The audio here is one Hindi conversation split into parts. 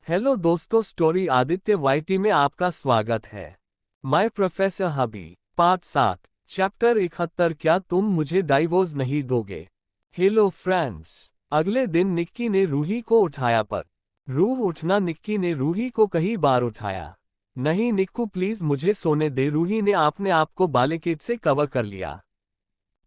हेलो दोस्तों, स्टोरी आदित्य वाईटी में आपका स्वागत है। My professor hubby, part 7, chapter 71। क्या तुम मुझे डाइवोर्स नहीं दोगे? Hello friends. अगले दिन निक्की ने रूही को उठाया, पर रूह उठना निक्की ने रूही को कई बार उठाया। नहीं निक्कू प्लीज मुझे सोने दे, रूही ने अपने आप को ब्लैंकेट से कवर कर लिया।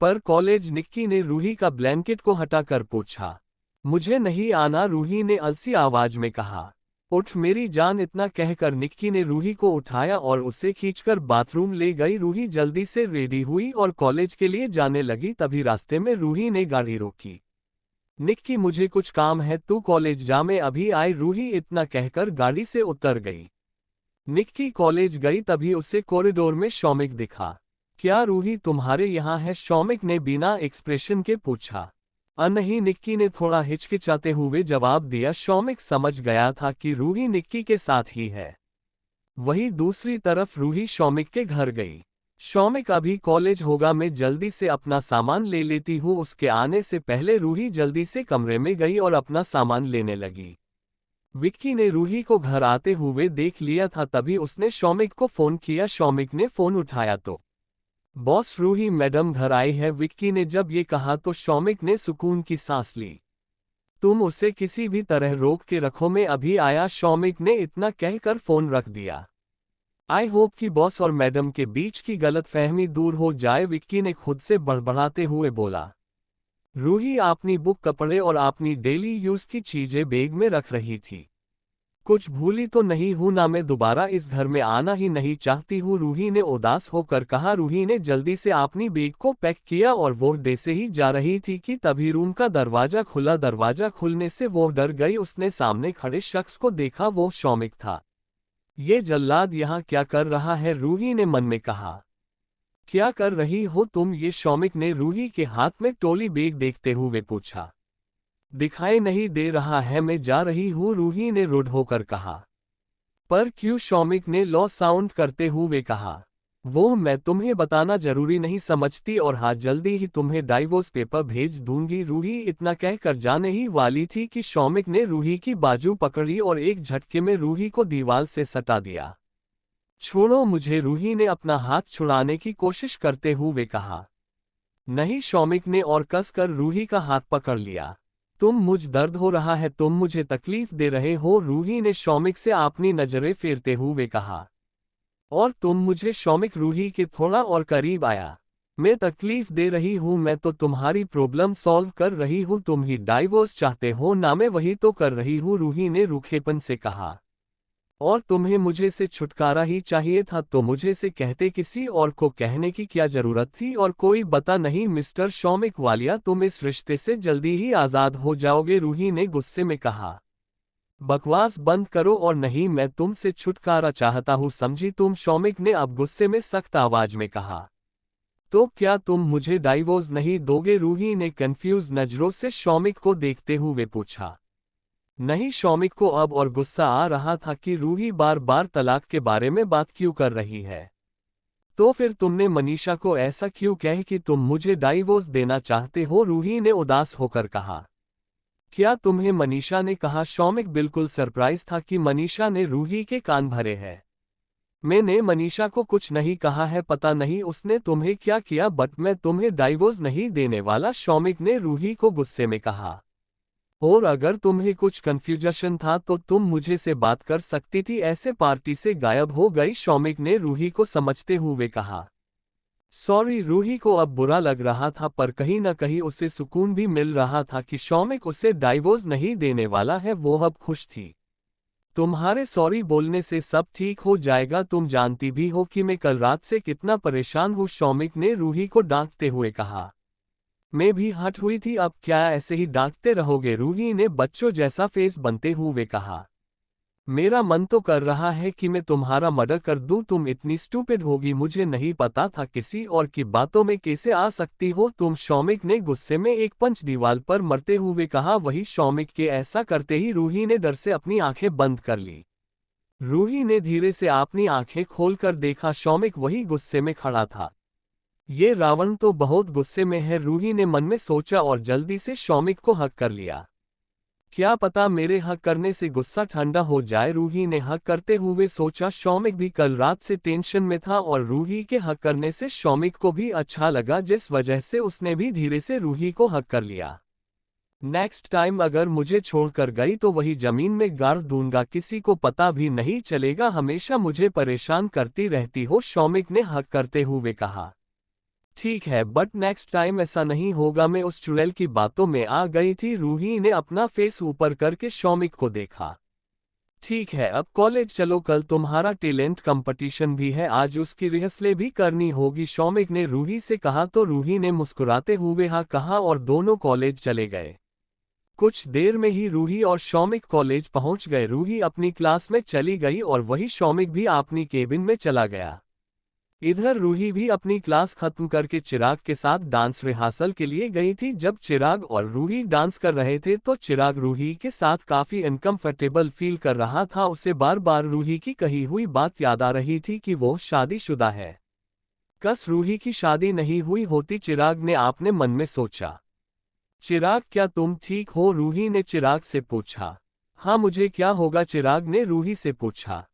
पर कॉलेज, निक्की ने रूही का ब्लैंकेट को हटाकर पूछा। मुझे नहीं आना, रूही ने अलसी आवाज में कहा। उठ मेरी जान, इतना कहकर निक्की ने रूही को उठाया और उसे खींचकर बाथरूम ले गई। रूही जल्दी से रेडी हुई और कॉलेज के लिए जाने लगी। तभी रास्ते में रूही ने गाड़ी रोकी। निक्की मुझे कुछ काम है, तू कॉलेज जा, मैं अभी आई। रूही इतना कहकर गाड़ी से उतर गई। निक्की कॉलेज गई तभी उसे कॉरिडोर में शौमिक दिखा। क्या रूही तुम्हारे यहाँ है? शौमिक ने बिना एक्सप्रेशन के पूछा। नहीं, निक्की ने थोड़ा हिचकिचाते हुए जवाब दिया। शौमिक समझ गया था कि रूही निक्की के साथ ही है। वहीं दूसरी तरफ रूही शौमिक के घर गई। शौमिक अभी कॉलेज होगा, मैं जल्दी से अपना सामान ले लेती हूँ। उसके आने से पहले रूही जल्दी से कमरे में गई और अपना सामान लेने लगी। विक्की ने रूही को घर आते हुए देख लिया था, तभी उसने शौमिक को फोन किया। शौमिक ने फोन उठाया तो बॉस रूही मैडम घर आई है। विक्की ने जब ये कहा तो शौमिक ने सुकून की सांस ली। तुम उसे किसी भी तरह रोक के रखो, मैं अभी आया। शौमिक ने इतना कहकर फोन रख दिया। आई होप कि बॉस और मैडम के बीच की गलतफहमी दूर हो जाए, विक्की ने खुद से बड़बड़ाते हुए बोला। रूही अपनी बुक, कपड़े और अपनी डेली यूज की चीजें बैग में रख रही थी। कुछ भूली तो नहीं हूं ना? मैं दोबारा इस घर में आना ही नहीं चाहती हूँ, रूही ने उदास होकर कहा। रूही ने जल्दी से अपनी बैग को पैक किया और वो डे से ही जा रही थी कि तभी रूम का दरवाजा खुला। दरवाजा खुलने से वो डर गई। उसने सामने खड़े शख्स को देखा, वो शौमिक था। ये जल्लाद यहाँ क्या कर रहा है? रूही ने मन में कहा। क्या कर रही हो तुम ये? शौमिक ने रूही के हाथ में टोली बैग देखते हुए पूछा। दिखाई नहीं दे रहा है, मैं जा रही हूँ, रूही ने रूड होकर कहा। पर क्यों? शौमिक ने लो साउंड करते हुए कहा। वो मैं तुम्हें बताना जरूरी नहीं समझती, और हाँ जल्दी ही तुम्हें डाइवोर्स पेपर भेज दूंगी। रूही इतना कहकर जाने ही वाली थी कि शौमिक ने रूही की बाजू पकड़ी और एक झटके में रूही को दीवार से सटा दिया। छोड़ो मुझे, रूही ने अपना हाथ छुड़ाने की कोशिश करते हुए कहा। नहीं, शौमिक ने और कसकर रूही का हाथ पकड़ लिया। मुझ दर्द हो रहा है, तुम मुझे तकलीफ दे रहे हो, रूही ने शौमिक से अपनी नजरें फेरते हुए कहा। और तुम मुझे? शौमिक रूही के थोड़ा और करीब आया। मैं तकलीफ दे रही हूँ? मैं तो तुम्हारी प्रॉब्लम सॉल्व कर रही हूँ। तुम ही डाइवोर्स चाहते हो ना? मैं वही तो कर रही हूँ, रूही ने रूखेपन से कहा। और तुम्हें मुझे से छुटकारा ही चाहिए था तो मुझे से कहते, किसी और को कहने की क्या जरूरत थी? और कोई बता नहीं मिस्टर शौमिक वालिया, तुम इस रिश्ते से जल्दी ही आजाद हो जाओगे, रूही ने गुस्से में कहा। बकवास बंद करो, और नहीं मैं तुमसे छुटकारा चाहता हूँ, समझी तुम? शौमिक ने अब गुस्से में सख्त आवाज में कहा। तो क्या तुम मुझे डाइवोर्स नहीं दोगे? रूही ने कंफ्यूज नजरों से शौमिक को देखते हुए पूछा। नहीं, शौमिक को अब और गुस्सा आ रहा था कि रूही बार बार तलाक के बारे में बात क्यों कर रही है। तो फिर तुमने मनीषा को ऐसा क्यों कह कि तुम मुझे डाइवोर्स देना चाहते हो? रूही ने उदास होकर कहा। क्या तुम्हें मनीषा ने कहा? शौमिक बिल्कुल सरप्राइज था कि मनीषा ने रूही के कान भरे हैं। मैंने मनीषा को कुछ नहीं कहा है, पता नहीं उसने तुम्हें क्या किया, बट मैं तुम्हें डाइवोर्स नहीं देने वाला, शौमिक ने रूही को गुस्से में कहा। और अगर तुम्हें कुछ कंफ्यूजन था तो तुम मुझे से बात कर सकती थी, ऐसे पार्टी से गायब हो गई, शौमिक ने रूही को समझते हुए कहा। सॉरी, रूही को अब बुरा लग रहा था, पर कहीं न कहीं उसे सुकून भी मिल रहा था कि शौमिक उसे डाइवोर्स नहीं देने वाला है। वो अब खुश थी। तुम्हारे सॉरी बोलने से सब ठीक हो जाएगा, तुम जानती भी हो कि मैं कल रात से कितना परेशान हूँ, शौमिक ने रूही को डांटते हुए कहा। मैं भी हट हुई थी, अब क्या ऐसे ही डांटते रहोगे? रूही ने बच्चों जैसा फेस बनते हुए कहा। मेरा मन तो कर रहा है कि मैं तुम्हारा मर्डर कर दूं, तुम इतनी स्टूपिड होगी, मुझे नहीं पता था किसी और की बातों में कैसे आ सकती हो तुम, शौमिक ने गुस्से में एक पंच दीवार पर मरते हुए कहा। वही शौमिक के ऐसा करते ही रूही ने डर से अपनी आंखें बंद कर ली। रूही ने धीरे से अपनी आंखें खोलकर देखा, शौमिक वही गुस्से में खड़ा था। ये रावण तो बहुत गुस्से में है, रूही ने मन में सोचा और जल्दी से शौमिक को हक कर लिया। क्या पता मेरे हक करने से गुस्सा ठंडा हो जाए। रूही ने हक करते हुए सोचा। शौमिक भी कल रात से टेंशन में था और रूही के हक करने से शौमिक को भी अच्छा लगा, जिस वजह से उसने भी धीरे से रूही को हक कर लिया। नेक्स्ट टाइम अगर मुझे छोड़कर गई तो वही जमीन में गाड़ दूंगा, किसी को पता भी नहीं चलेगा, हमेशा मुझे परेशान करती रहती हो, शौमिक ने हक करते हुए कहा। ठीक है, बट नेक्स्ट टाइम ऐसा नहीं होगा। मैं उस चुड़ैल की बातों में आ गई थी। रूही ने अपना फेस ऊपर करके शौमिक को देखा। ठीक है, अब कॉलेज चलो, कल तुम्हारा टैलेंट कंपटीशन भी है, आज उसकी रिहर्सलें भी करनी होगी, शौमिक ने रूही से कहा। तो रूही ने मुस्कुराते हुए हाँ कहा और दोनों कॉलेज चले गए। कुछ देर में ही रूही और शौमिक कॉलेज पहुंच गए। रूही अपनी क्लास में चली गई और वही शौमिक भी अपनी केबिन में चला गया। इधर रूही भी अपनी क्लास खत्म करके चिराग के साथ डांस रिहर्सल के लिए गई थी। जब चिराग और रूही डांस कर रहे थे तो चिराग रूही के साथ काफी अनकंफर्टेबल फील कर रहा था। उसे बार बार रूही की कही हुई बात याद आ रही थी कि वो शादीशुदा है। कस रूही की शादी नहीं हुई होती, चिराग ने आपने मन में सोचा। चिराग, क्या तुम ठीक हो? रूही ने चिराग से पूछा। हाँ, मुझे क्या होगा? चिराग ने रूही से पूछा।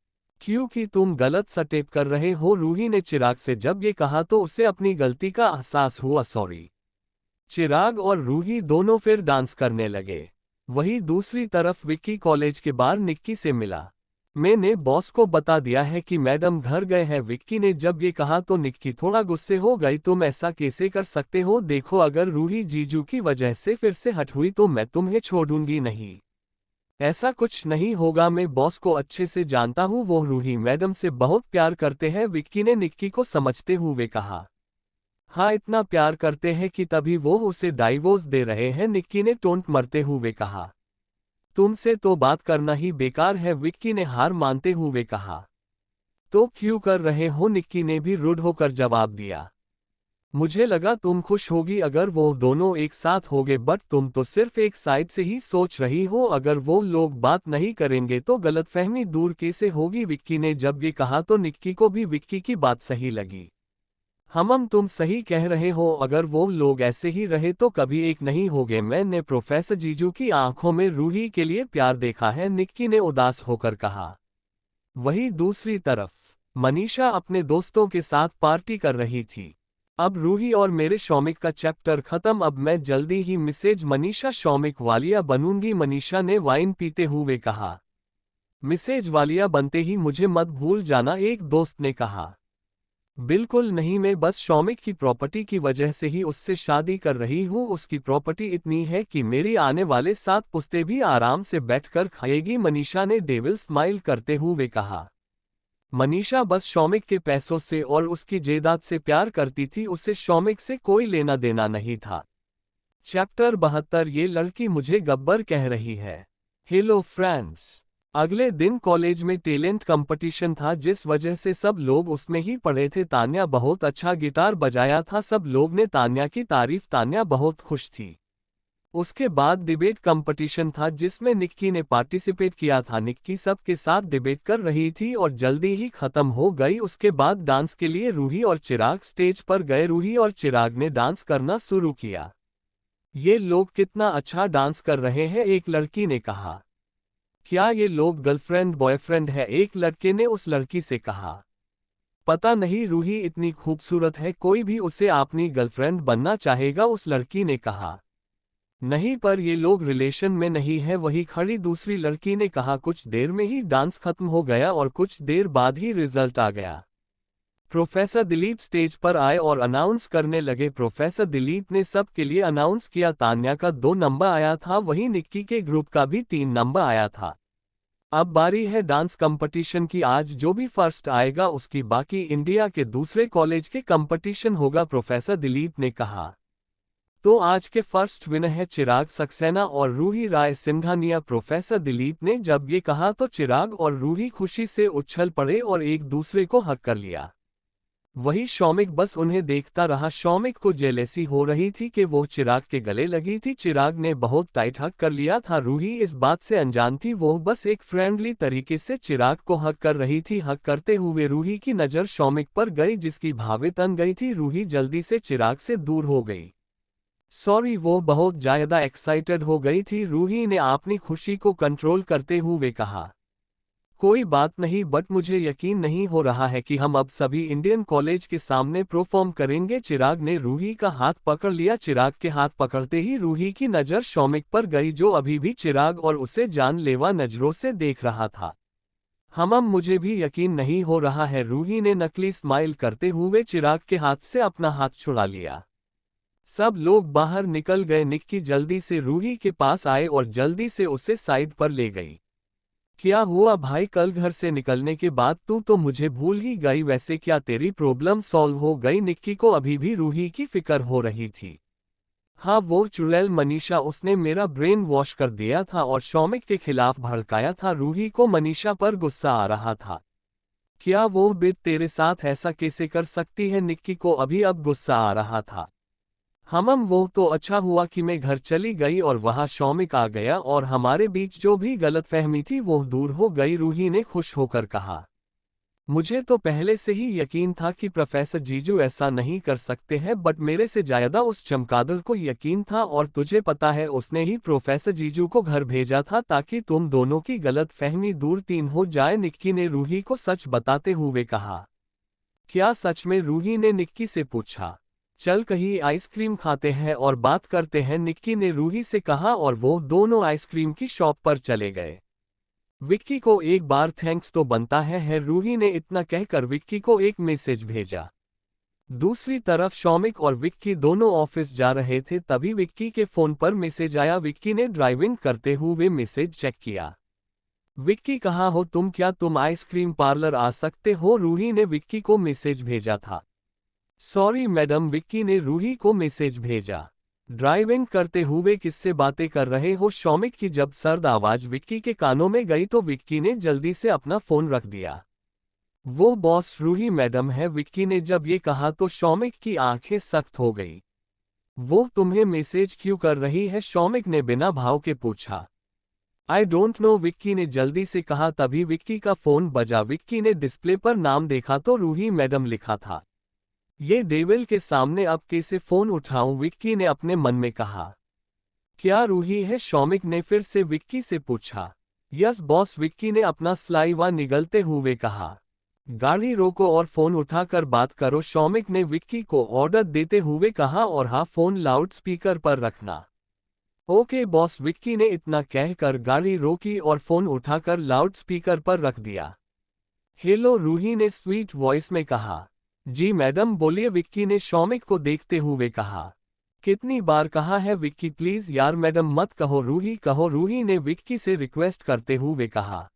क्योंकि तुम गलत स्टेप कर रहे हो, रूही ने चिराग से जब ये कहा तो उसे अपनी गलती का एहसास हुआ। सॉरी। चिराग और रूही दोनों फिर डांस करने लगे। वहीं दूसरी तरफ विक्की कॉलेज के बाहर निक्की से मिला। मैंने बॉस को बता दिया है कि मैडम घर गए हैं, विक्की ने जब ये कहा तो निक्की थोड़ा गुस्से हो गई। तुम ऐसा कैसे कर सकते हो? देखो, अगर रूही जीजू की वजह से फिर से हट हुई तो मैं तुम्हें छोड़ूंगी नहीं। ऐसा कुछ नहीं होगा, मैं बॉस को अच्छे से जानता हूँ, वो रूही मैडम से बहुत प्यार करते हैं, विक्की ने निक्की को समझते हुए कहा। हाँ, इतना प्यार करते हैं कि तभी वो उसे डाइवोर्स दे रहे हैं, निक्की ने टोंट मरते हुए कहा। तुमसे तो बात करना ही बेकार है, विक्की ने हार मानते हुए कहा। तो क्यों कर रहे हो? निक्की ने भी रूड होकर जवाब दिया। मुझे लगा तुम खुश होगी अगर वो दोनों एक साथ होगे, बट तुम तो सिर्फ एक साइड से ही सोच रही हो। अगर वो लोग बात नहीं करेंगे तो गलतफहमी दूर कैसे होगी? विक्की ने जब ये कहा तो निक्की को भी विक्की की बात सही लगी। तुम सही कह रहे हो, अगर वो लोग ऐसे ही रहे तो कभी एक नहीं होंगे। मैंने प्रोफेसर जीजू की आंखों में रूही के लिए प्यार देखा है, निक्की ने उदास होकर कहा। वहीं दूसरी तरफ मनीषा अपने दोस्तों के साथ पार्टी कर रही थी। अब रूही और मेरे शौमिक का चैप्टर खत्म, अब मैं जल्दी ही मिसेज मनीषा शौमिक वालिया बनूंगी, मनीषा ने वाइन पीते हुए कहा। मिसेज वालिया बनते ही मुझे मत भूल जाना, एक दोस्त ने कहा। बिल्कुल नहीं, मैं बस शौमिक की प्रॉपर्टी की वजह से ही उससे शादी कर रही हूँ। उसकी प्रॉपर्टी इतनी है कि मेरी आने वाले 7 पुश्ते भी आराम से बैठकर खाएगी, मनीषा ने डेविल स्माइल करते हुए कहा। मनीषा बस शौमिक के पैसों से और उसकी जायदाद से प्यार करती थी, उसे शौमिक से कोई लेना देना नहीं था। चैप्टर 72, ये लड़की मुझे गब्बर कह रही है। हेलो फ्रेंड्स, अगले दिन कॉलेज में टैलेंट कंपटीशन था, जिस वजह से सब लोग उसमें ही पड़े थे। तान्या बहुत अच्छा गिटार बजाया था, सब लोग ने तान्या की तारीफ, तान्या बहुत खुश थी। उसके बाद डिबेट कंपटीशन था जिसमें निक्की ने पार्टिसिपेट किया था। निक्की सबके साथ डिबेट कर रही थी और जल्दी ही खत्म हो गई। उसके बाद डांस के लिए रूही और चिराग स्टेज पर गए। रूही और चिराग ने डांस करना शुरू किया। ये लोग कितना अच्छा डांस कर रहे हैं, एक लड़की ने कहा। क्या ये लोग गर्लफ्रेंड बॉयफ्रेंड है? एक लड़के ने उस लड़की से कहा। पता नहीं, रूही इतनी खूबसूरत है, कोई भी उसे अपनी गर्लफ्रेंड बनना चाहेगा, उस लड़की ने कहा। नहीं, पर ये लोग रिलेशन में नहीं है, वही खड़ी दूसरी लड़की ने कहा। कुछ देर में ही डांस खत्म हो गया और कुछ देर बाद ही रिजल्ट आ गया। प्रोफेसर दिलीप स्टेज पर आए और अनाउंस करने लगे। प्रोफेसर दिलीप ने सब के लिए अनाउंस किया। तान्या का 2 नंबर आया था, वहीं निक्की के ग्रुप का भी 3 नंबर आया था। अब बारी है डांस कंपटीशन की, आज जो भी फर्स्ट आएगा उसकी बाकी इंडिया के दूसरे कॉलेज के कंपटीशन होगा, प्रोफेसर दिलीप ने कहा। तो आज के फर्स्ट विनर है चिराग सक्सेना और रूही राय सिंघानिया। प्रोफेसर दिलीप ने जब ये कहा तो चिराग और रूही खुशी से उछल पड़े और एक दूसरे को हक कर लिया। वही शौमिक बस उन्हें देखता रहा। शौमिक को जेलेसी हो रही थी कि वो चिराग के गले लगी थी। चिराग ने बहुत टाइट हक कर लिया था। रूही इस बात से अनजान थी, वो बस एक फ्रेंडली तरीके से चिराग को हक कर रही थी। हक करते हुए रूही की नज़र शौमिक पर गई, जिसकी भावें तन गई थी। रूही जल्दी से चिराग से दूर हो गई। सॉरी, वो बहुत ज्यादा एक्साइटेड हो गई थी। रूही ने अपनी खुशी को कंट्रोल करते हुए कहा। कोई बात नहीं, बट मुझे यकीन नहीं हो रहा है कि हम अब सभी इंडियन कॉलेज के सामने परफॉर्म करेंगे। चिराग ने रूही का हाथ पकड़ लिया। चिराग के हाथ पकड़ते ही रूही की नज़र शौमिक पर गई, जो अभी भी चिराग और उसे जानलेवा नजरों से देख रहा था। मुझे भी यकीन नहीं हो रहा है। रूही ने नकली स्माइल करते हुए चिराग के हाथ से अपना हाथ छुड़ा लिया। सब लोग बाहर निकल गए। निक्की जल्दी से रूही के पास आए और जल्दी से उसे साइड पर ले गई। क्या हुआ भाई, कल घर से निकलने के बाद तू तो मुझे भूल ही गई। वैसे क्या तेरी प्रॉब्लम सॉल्व हो गई? निक्की को अभी भी रूही की फिक्र हो रही थी। हाँ, वो चुड़ैल मनीषा, उसने मेरा ब्रेन वॉश कर दिया था और शौमिक के खिलाफ भड़काया था। रूही को मनीषा पर गुस्सा आ रहा था। क्या वो बिट तेरे साथ ऐसा कैसे कर सकती है? निक्की को अभी अब गुस्सा आ रहा था। वो तो अच्छा हुआ कि मैं घर चली गई और वहां शौमिक आ गया और हमारे बीच जो भी गलतफहमी थी वो दूर हो गई। रूही ने खुश होकर कहा। मुझे तो पहले से ही यकीन था कि प्रोफेसर जीजू ऐसा नहीं कर सकते हैं, बट मेरे से ज्यादा उस चमगादड़ को यकीन था। और तुझे पता है, उसने ही प्रोफेसर जीजू को घर भेजा था ताकि तुम दोनों की गलतफहमी दूर तीन हो जाए। निक्की ने रूही को सच बताते हुए कहा। क्या सच में? रूही ने निक्की से पूछा। चल कहीं आइसक्रीम खाते हैं और बात करते हैं, निक्की ने रूही से कहा और वो दोनों आइसक्रीम की शॉप पर चले गए। विक्की को एक बार थैंक्स तो बनता है। रूही ने इतना कहकर विक्की को एक मैसेज भेजा। दूसरी तरफ शौमिक और विक्की दोनों ऑफिस जा रहे थे, तभी विक्की के फोन पर मैसेज आया। विक्की ने ड्राइविंग करते हुए मैसेज चेक किया। विक्की, कहाँ हो तुम? क्या तुम आइसक्रीम पार्लर आ सकते हो? रूही ने विक्की को मैसेज भेजा था। सॉरी मैडम, विक्की ने रूही को मैसेज भेजा। ड्राइविंग करते हुए किससे बातें कर रहे हो? शौमिक की जब सर्द आवाज विक्की के कानों में गई तो विक्की ने जल्दी से अपना फोन रख दिया। वो बॉस रूही मैडम है। विक्की ने जब ये कहा तो शौमिक की आंखें सख्त हो गई। वो तुम्हें मैसेज क्यों कर रही है? शौमिक ने बिना भाव के पूछा। आई डोंट नो, विक्की ने जल्दी से कहा। तभी विक्की का फोन बजा। विक्की ने डिस्प्ले पर नाम देखा तो रूही मैडम लिखा था। ये डेविल के सामने अब कैसे फोन उठाऊं? विक्की ने अपने मन में कहा। क्या रूही है? शौमिक ने फिर से विक्की से पूछा। यस बॉस, विक्की ने अपना स्लाइवा निगलते हुए कहा। गाड़ी रोको और फोन उठाकर बात करो, शौमिक ने विक्की को ऑर्डर देते हुए कहा। और हाँ, फोन लाउड स्पीकर पर रखना। ओके बॉस, विक्की ने इतना कहकर गाड़ी रोकी और फोन उठाकर लाउड स्पीकर पर रख दिया। हेलो, रूही ने स्वीट वॉइस में कहा। जी मैडम बोलिए, विक्की ने शौमिक को देखते हुए कहा। कितनी बार कहा है विक्की, प्लीज यार मैडम मत कहो, रूही कहो, रूही ने विक्की से रिक्वेस्ट करते हुए कहा।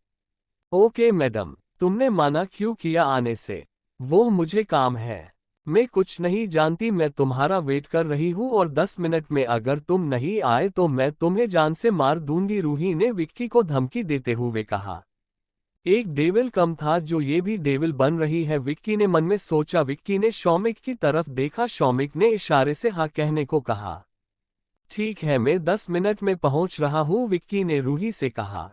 ओके मैडम, तुमने माना क्यों किया आने से? वो मुझे काम है। मैं कुछ नहीं जानती, मैं तुम्हारा वेट कर रही हूँ और 10 मिनट में अगर तुम नहीं आए तो मैं तुम्हें जान से मार दूंगी, रूही ने विक्की को धमकी देते हुए कहा। एक डेविल कम था जो ये भी डेविल बन रही है, विक्की ने मन में सोचा। विक्की ने शौमिक की तरफ देखा। शौमिक ने इशारे से हाँ कहने को कहा। ठीक है, मैं 10 मिनट में पहुंच रहा हूँ, विक्की ने रूही से कहा।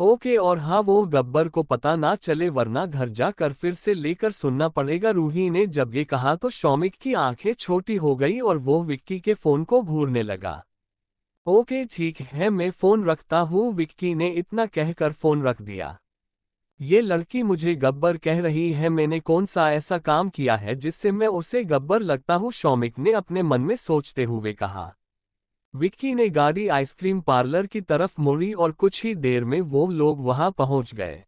ओके, और हाँ वो गब्बर को पता ना चले वरना घर जाकर फिर से लेकर सुनना पड़ेगा। रूही ने जब ये कहा तो शौमिक की आंखें छोटी हो गई और वो विक्की के फोन को घूरने लगा। ओके ठीक है, मैं फोन रखता हूँ, विक्की ने इतना कहकर फोन रख दिया। ये लड़की मुझे गब्बर कह रही है, मैंने कौन सा ऐसा काम किया है जिससे मैं उसे गब्बर लगता हूँ? शौमिक ने अपने मन में सोचते हुए कहा। विक्की ने गाड़ी आइसक्रीम पार्लर की तरफ मुड़ी और कुछ ही देर में वो लोग वहां पहुंच गए।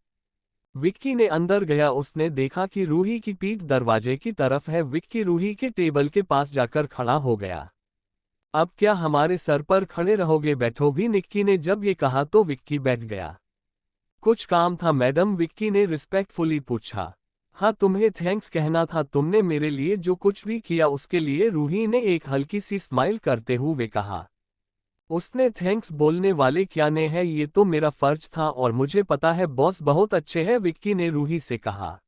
विक्की ने अंदर गया। उसने देखा कि रूही की पीठ दरवाजे की तरफ है। विक्की रूही के टेबल के पास जाकर खड़ा हो गया। अब क्या हमारे सर पर खड़े रहोगे? बैठो भी, निक्की ने जब ये कहा तो विक्की बैठ गया। कुछ काम था मैडम? विक्की ने रिस्पेक्टफुली पूछा। हाँ, तुम्हें थैंक्स कहना था, तुमने मेरे लिए जो कुछ भी किया उसके लिए, रूही ने एक हल्की सी स्माइल करते हुए कहा। उसने थैंक्स बोलने वाले क्या ने है, ये तो मेरा फर्ज था और मुझे पता है बॉस बहुत अच्छे हैं, विक्की ने रूही से कहा।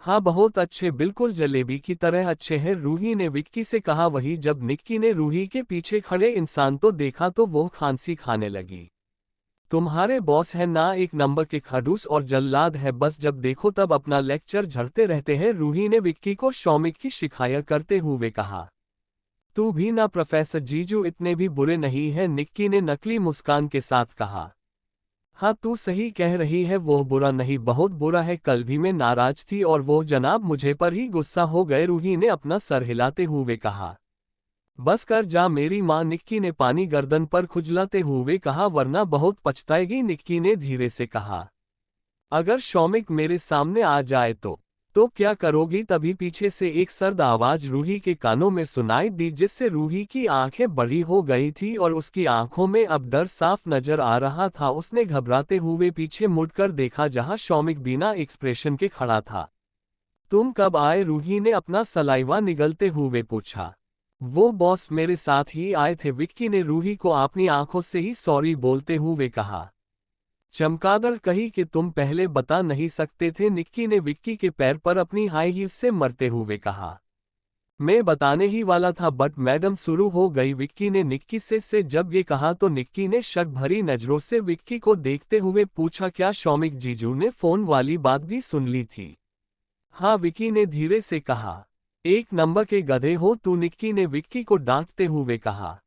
हाँ बहुत अच्छे, बिल्कुल जलेबी की तरह अच्छे हैं, रूही ने विक्की से कहा। वही जब निक्की ने रूही के पीछे खड़े इंसान तो देखा तो वो खांसी खाने लगी। तुम्हारे बॉस है ना एक नंबर के खड़ूस और जल्लाद है, बस जब देखो तब अपना लेक्चर झड़ते रहते हैं, रूही ने विक्की को शौमिक की शिकायत करते हुए कहा। तू भी ना प्रोफेसर जीजू इतने भी बुरे नहीं है, निक्की ने नकली मुस्कान के साथ कहा। हाँ तू सही कह रही है, वो बुरा नहीं बहुत बुरा है। कल भी मैं नाराज थी और वो जनाब मुझे पर ही गुस्सा हो गए, रूही ने अपना सर हिलाते हुए कहा। बस कर जा मेरी माँ, निक्की ने पानी गर्दन पर खुजलाते हुए कहा, वरना बहुत पछताएगी, निक्की ने धीरे से कहा। अगर शौमिक मेरे सामने आ जाए तो क्या करोगी? तभी पीछे से एक सर्द आवाज रूही के कानों में सुनाई दी, जिससे रूही की आंखें बड़ी हो गई थी और उसकी आंखों में अब डर साफ नजर आ रहा था। उसने घबराते हुए पीछे मुड़कर देखा जहां शौमिक बिना एक्सप्रेशन के खड़ा था। तुम कब आए? रूही ने अपना सलाइवा निगलते हुए पूछा। वो बॉस मेरे साथ ही आए थे, विक्की ने रूही को अपनी आंखों से ही सॉरी बोलते हुए कहा। चमगादड़ कही कि तुम पहले बता नहीं सकते थे, निक्की ने विक्की के पैर पर अपनी हाई हील से मरते हुए कहा। मैं बताने ही वाला था बट मैडम शुरू हो गई, विक्की ने निक्की से जब ये कहा तो निक्की ने शक भरी नजरों से विक्की को देखते हुए पूछा, क्या शौमिक जीजू ने फोन वाली बात भी सुन ली थी? हाँ विक्की ने धीरे से कहा। एक नंबर के गधे हो तू, निक्की ने विक्की को डांटते हुए कहा।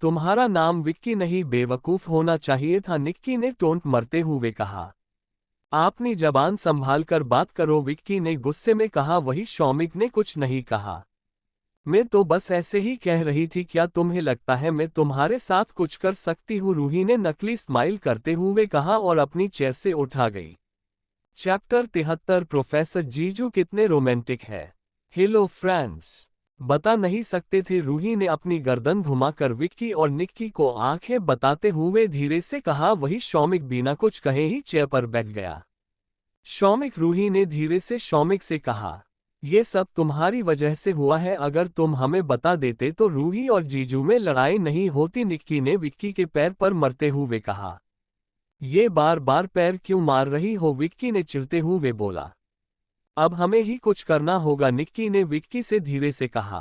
तुम्हारा नाम विक्की नहीं बेवकूफ होना चाहिए था, निक्की ने टोंट मरते हुए कहा। आपनी जबान संभाल कर बात करो, विक्की ने गुस्से में कहा। वही शौमिक ने कुछ नहीं कहा। मैं तो बस ऐसे ही कह रही थी, क्या तुम्हें लगता है मैं तुम्हारे साथ कुछ कर सकती हूँ? रूही ने नकली स्माइल करते हुए कहा और अपनी चेयर से उठा गई। चैप्टर 73 प्रोफेसर जीजू कितने रोमांटिक है। हेलो फ्रेंड्स, बता नहीं सकते थे, रूही ने अपनी गर्दन घुमाकर विक्की और निक्की को आंखें बताते हुए धीरे से कहा। वही शौमिक बिना कुछ कहे ही चेयर पर बैठ गया। शौमिक, रूही ने धीरे से शौमिक से कहा, ये सब तुम्हारी वजह से हुआ है, अगर तुम हमें बता देते तो रूही और जीजू में लड़ाई नहीं होती, निक्की ने विक्की के पैर पर मरते हुए कहा। ये बार बार पैर क्यों मार रही हो? विक्की ने चिढ़ते हुए बोला। अब हमें ही कुछ करना होगा, निक्की ने विक्की से धीरे से कहा।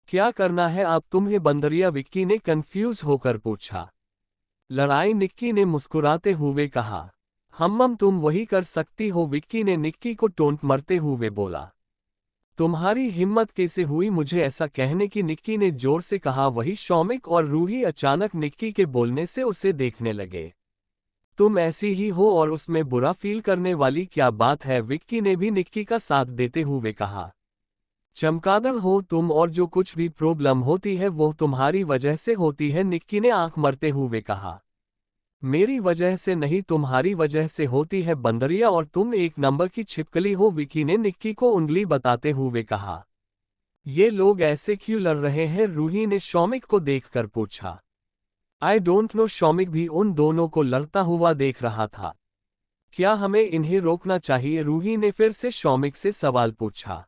क्या करना है आप तुम्हें बंदरिया? विक्की ने कंफ्यूज होकर पूछा। लड़ाई, निक्की ने मुस्कुराते हुए कहा। हम तुम वही कर सकती हो, विक्की ने निक्की को टोंट मरते हुए बोला। तुम्हारी हिम्मत कैसे हुई मुझे ऐसा कहने की? निक्की ने जोर से कहा। वही शौमिक और रूही अचानक निक्की के बोलने से उसे देखने लगे। तुम ऐसी ही हो और उसमें बुरा फील करने वाली क्या बात है? विक्की ने भी निक्की का साथ देते हुए कहा। चमगादड़ हो तुम, और जो कुछ भी प्रॉब्लम होती है वो तुम्हारी वजह से होती है, निक्की ने आंख मरते हुए कहा। मेरी वजह से नहीं, तुम्हारी वजह से होती है बंदरिया, और तुम एक नंबर की छिपकली हो, विक्की ने निक्की को उंगली बताते हुए कहा। ये लोग ऐसे क्यों लड़ रहे हैं? रूही ने शौमिक को देखकर पूछा। आई डोंट नो, शौमिक भी उन दोनों को लड़ता हुआ देख रहा था। क्या हमें इन्हें रोकना चाहिए? रूही ने फिर से शौमिक से सवाल पूछा।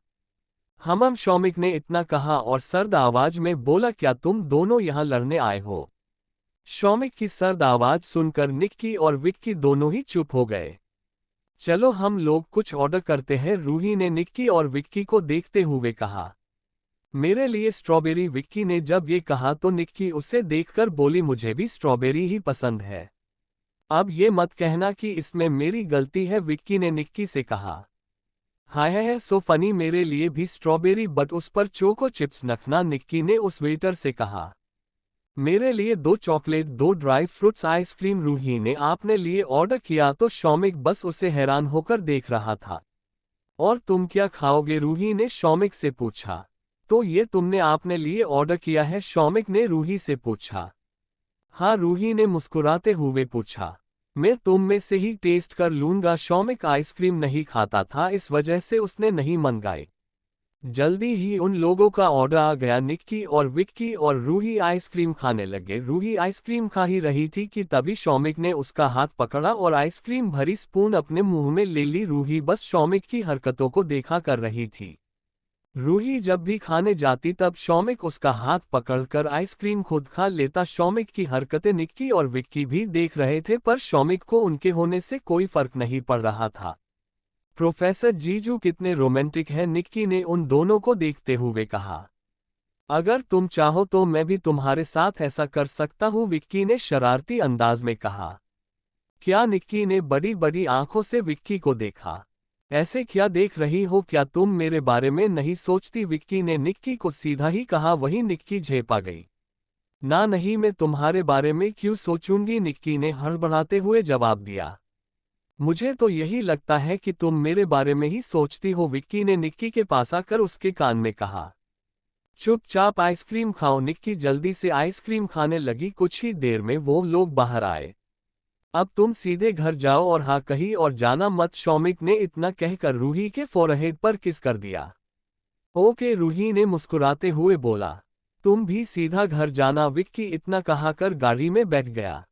शौमिक ने इतना कहा और सर्द आवाज में बोला, क्या तुम दोनों यहां लड़ने आए हो? शौमिक की सर्द आवाज सुनकर निक्की और विक्की दोनों ही चुप हो गए। चलो हम लोग कुछ ऑर्डर करते हैं, रूही ने निक्की और विक्की को देखते हुए कहा। मेरे लिए स्ट्रॉबेरी, विक्की ने जब ये कहा तो निक्की उसे देखकर बोली, मुझे भी स्ट्रॉबेरी ही पसंद है। अब ये मत कहना कि इसमें मेरी गलती है, विक्की ने निक्की से कहा। हाय है सो फनी, मेरे लिए भी स्ट्रॉबेरी बट उस पर चोको चिप्स रखना, निक्की ने उस वेटर से कहा। मेरे लिए 2 chocolate 2 dry fruits ice cream, Ruhi ने आपने लिए ऑर्डर किया तो शौमिक बस उसे हैरान होकर देख रहा था। और तुम क्या खाओगे? रूही ने शौमिक से पूछा। तो ये तुमने आपने लिए ऑर्डर किया है? शौमिक ने रूही से पूछा। हाँ, रूही ने मुस्कुराते हुए पूछा। मैं तुम में से ही टेस्ट कर लूंगा। शौमिक आइसक्रीम नहीं खाता था, इस वजह से उसने नहीं मंगाई। जल्दी ही उन लोगों का ऑर्डर आ गया। निक्की और विक्की और रूही आइसक्रीम खाने लगे। रूही आइसक्रीम खा ही रही थी कि तभी शौमिक ने उसका हाथ पकड़ा और आइसक्रीम भरी स्पून अपने मुंह में ले ली। रूही बस शौमिक की हरकतों को देखा कर रही थी। रूही जब भी खाने जाती तब शौमिक उसका हाथ पकड़कर आइसक्रीम खुद खा लेता। शौमिक की हरकतें निक्की और विक्की भी देख रहे थे, पर शौमिक को उनके होने से कोई फर्क नहीं पड़ रहा था। प्रोफेसर जीजू कितने रोमांटिक हैं, निक्की ने उन दोनों को देखते हुए कहा। अगर तुम चाहो तो मैं भी तुम्हारे साथ ऐसा कर सकता हूँ, विक्की ने शरारती अंदाज में कहा। क्या? निक्की ने बड़ी बड़ी आंखों से विक्की को देखा। ऐसे क्या देख रही हो, क्या तुम मेरे बारे में नहीं सोचती? विक्की ने निक्की को सीधा ही कहा। वही निक्की झेपा गई। ना नहीं, मैं तुम्हारे बारे में क्यों सोचूंगी, निक्की ने हड़बड़ाते हुए जवाब दिया। मुझे तो यही लगता है कि तुम मेरे बारे में ही सोचती हो, विक्की ने निक्की के पास आकर उसके कान में कहा। चुपचाप आइसक्रीम खाओ। निक्की जल्दी से आइसक्रीम खाने लगी। कुछ ही देर में वो लोग बाहर आए। अब तुम सीधे घर जाओ और हाँ, कहीं और जाना मत, शौमिक ने इतना कहकर रूही के फोरहेड पर किस कर दिया। ओके, रूही ने मुस्कुराते हुए बोला। तुम भी सीधा घर जाना, विक्की इतना कहाकर गाड़ी में बैठ गया।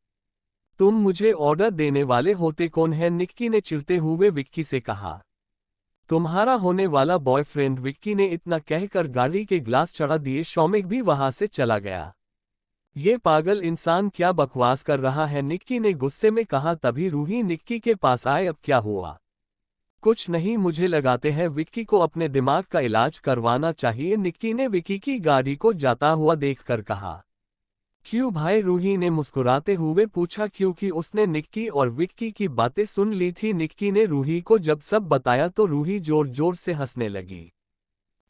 तुम मुझे ऑर्डर देने वाले होते कौन है, निक्की ने चिढ़ते हुए विक्की से कहा। तुम्हारा होने वाला बॉयफ्रेंड, विक्की ने इतना कहकर गाड़ी के ग्लास चढ़ा दिए। शौमिक भी वहां से चला गया। ये पागल इंसान क्या बकवास कर रहा है, निक्की ने गुस्से में कहा। तभी रूही निक्की के पास आए। अब क्या हुआ? कुछ नहीं, मुझे लगाते हैं विक्की को अपने दिमाग का इलाज करवाना चाहिए, निक्की ने विक्की की गाड़ी को जाता हुआ देखकर कहा। क्यों भाई, रूही ने मुस्कुराते हुए पूछा, क्योंकि उसने निक्की और विक्की की बातें सुन ली थी। निक्की ने रूही को जब सब बताया तो रूही जोर जोर से हंसने लगी।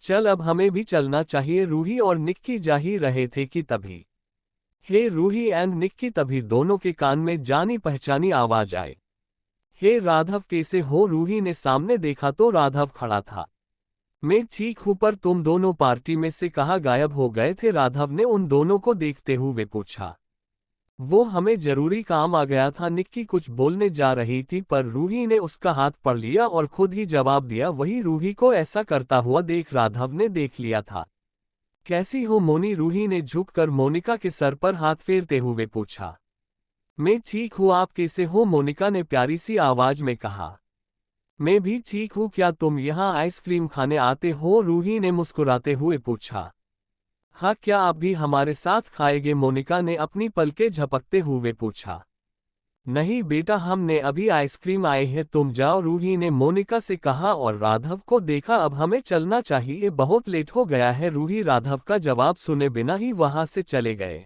चल अब हमें भी चलना चाहिए, रूही और निक्की जा ही रहे थे कि तभी हे रूही एंड निक्की, तभी दोनों के कान में जानी पहचानी आवाज आए। हे राघव, कैसे हो? रूही ने सामने देखा तो राघव खड़ा था। मैं ठीक हूं, पर तुम दोनों पार्टी में से कहाँ गायब हो गए थे? राघव ने उन दोनों को देखते हुए पूछा। वो हमें जरूरी काम आ गया था, निक्की कुछ बोलने जा रही थी पर रूही ने उसका हाथ पकड़ लिया और खुद ही जवाब दिया। वही रूही को ऐसा करता हुआ देख राघव ने देख लिया था। कैसी हो मोनी? रूही ने झुककर मोनिका के सर पर हाथ फेरते हुए पूछा। मैं ठीक हूँ, आप कैसे हो? मोनिका ने प्यारी सी आवाज में कहा। मैं भी ठीक हूँ, क्या तुम यहाँ आइसक्रीम खाने आते हो? रूही ने मुस्कुराते हुए पूछा। हाँ, क्या आप भी हमारे साथ खाएंगे? मोनिका ने अपनी पलकें झपकते हुए पूछा। नहीं बेटा, हमने अभी आइसक्रीम आए हैं, तुम जाओ, रूही ने मोनिका से कहा और राघव को देखा। अब हमें चलना चाहिए, बहुत लेट हो गया है। रूही राघव का जवाब सुने बिना ही वहां से चले गए।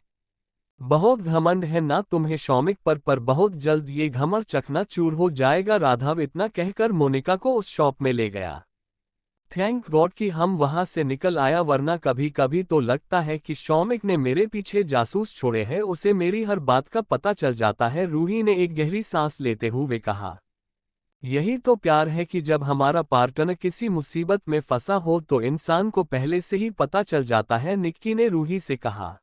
बहुत घमंड है ना तुम्हें शौमिक पर बहुत जल्द ये घमंड चकनाचूर हो जाएगा, राघव इतना कहकर मोनिका को उस शॉप में ले गया। थैंक गॉड कि हम वहां से निकल आया, वरना कभी कभी तो लगता है कि शौमिक ने मेरे पीछे जासूस छोड़े हैं, उसे मेरी हर बात का पता चल जाता है। रूही ने एक गहरी सांस लेते हुए कहा। यही तो प्यार है कि जब हमारा पार्टनर किसी मुसीबत में फंसा हो तो इंसान को पहले से ही पता चल जाता है, निक्की ने रूही से कहा।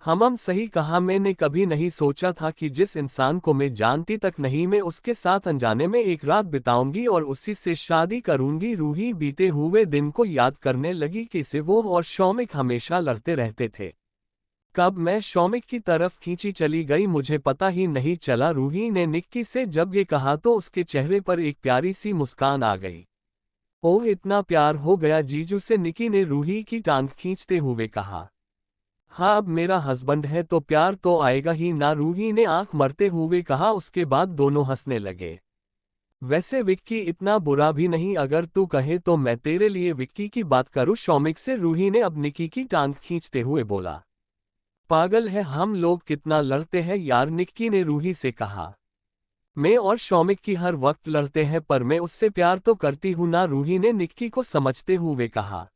सही कहा, मैंने कभी नहीं सोचा था कि जिस इंसान को मैं जानती तक नहीं, मैं उसके साथ अनजाने में एक रात बिताऊंगी और उसी से शादी करूंगी। रूही बीते हुए दिन को याद करने लगी कि से वो और शौमिक हमेशा लड़ते रहते थे। कब मैं शौमिक की तरफ खींची चली गई, मुझे पता ही नहीं चला। रूही ने निक्की से जब ये कहा तो उसके चेहरे पर एक प्यारी सी मुस्कान आ गई। ओह, इतना प्यार हो गया जीजू से, निक्की ने रूही की टांग खींचते हुए कहा। हाँ, अब मेरा हस्बैंड है तो प्यार तो आएगा ही ना, रूही ने आंख मरते हुए कहा। उसके बाद दोनों हंसने लगे। वैसे विक्की इतना बुरा भी नहीं, अगर तू कहे तो मैं तेरे लिए विक्की की बात करूं शौमिक से, रूही ने अब निक्की की टांग खींचते हुए बोला। पागल है, हम लोग कितना लड़ते हैं यार, निक्की ने रूही से कहा। मैं और शौमिक की हर वक्त लड़ते हैं, पर मैं उससे प्यार तो करती हूं ना, रूही ने निक्की को समझते हुए कहा।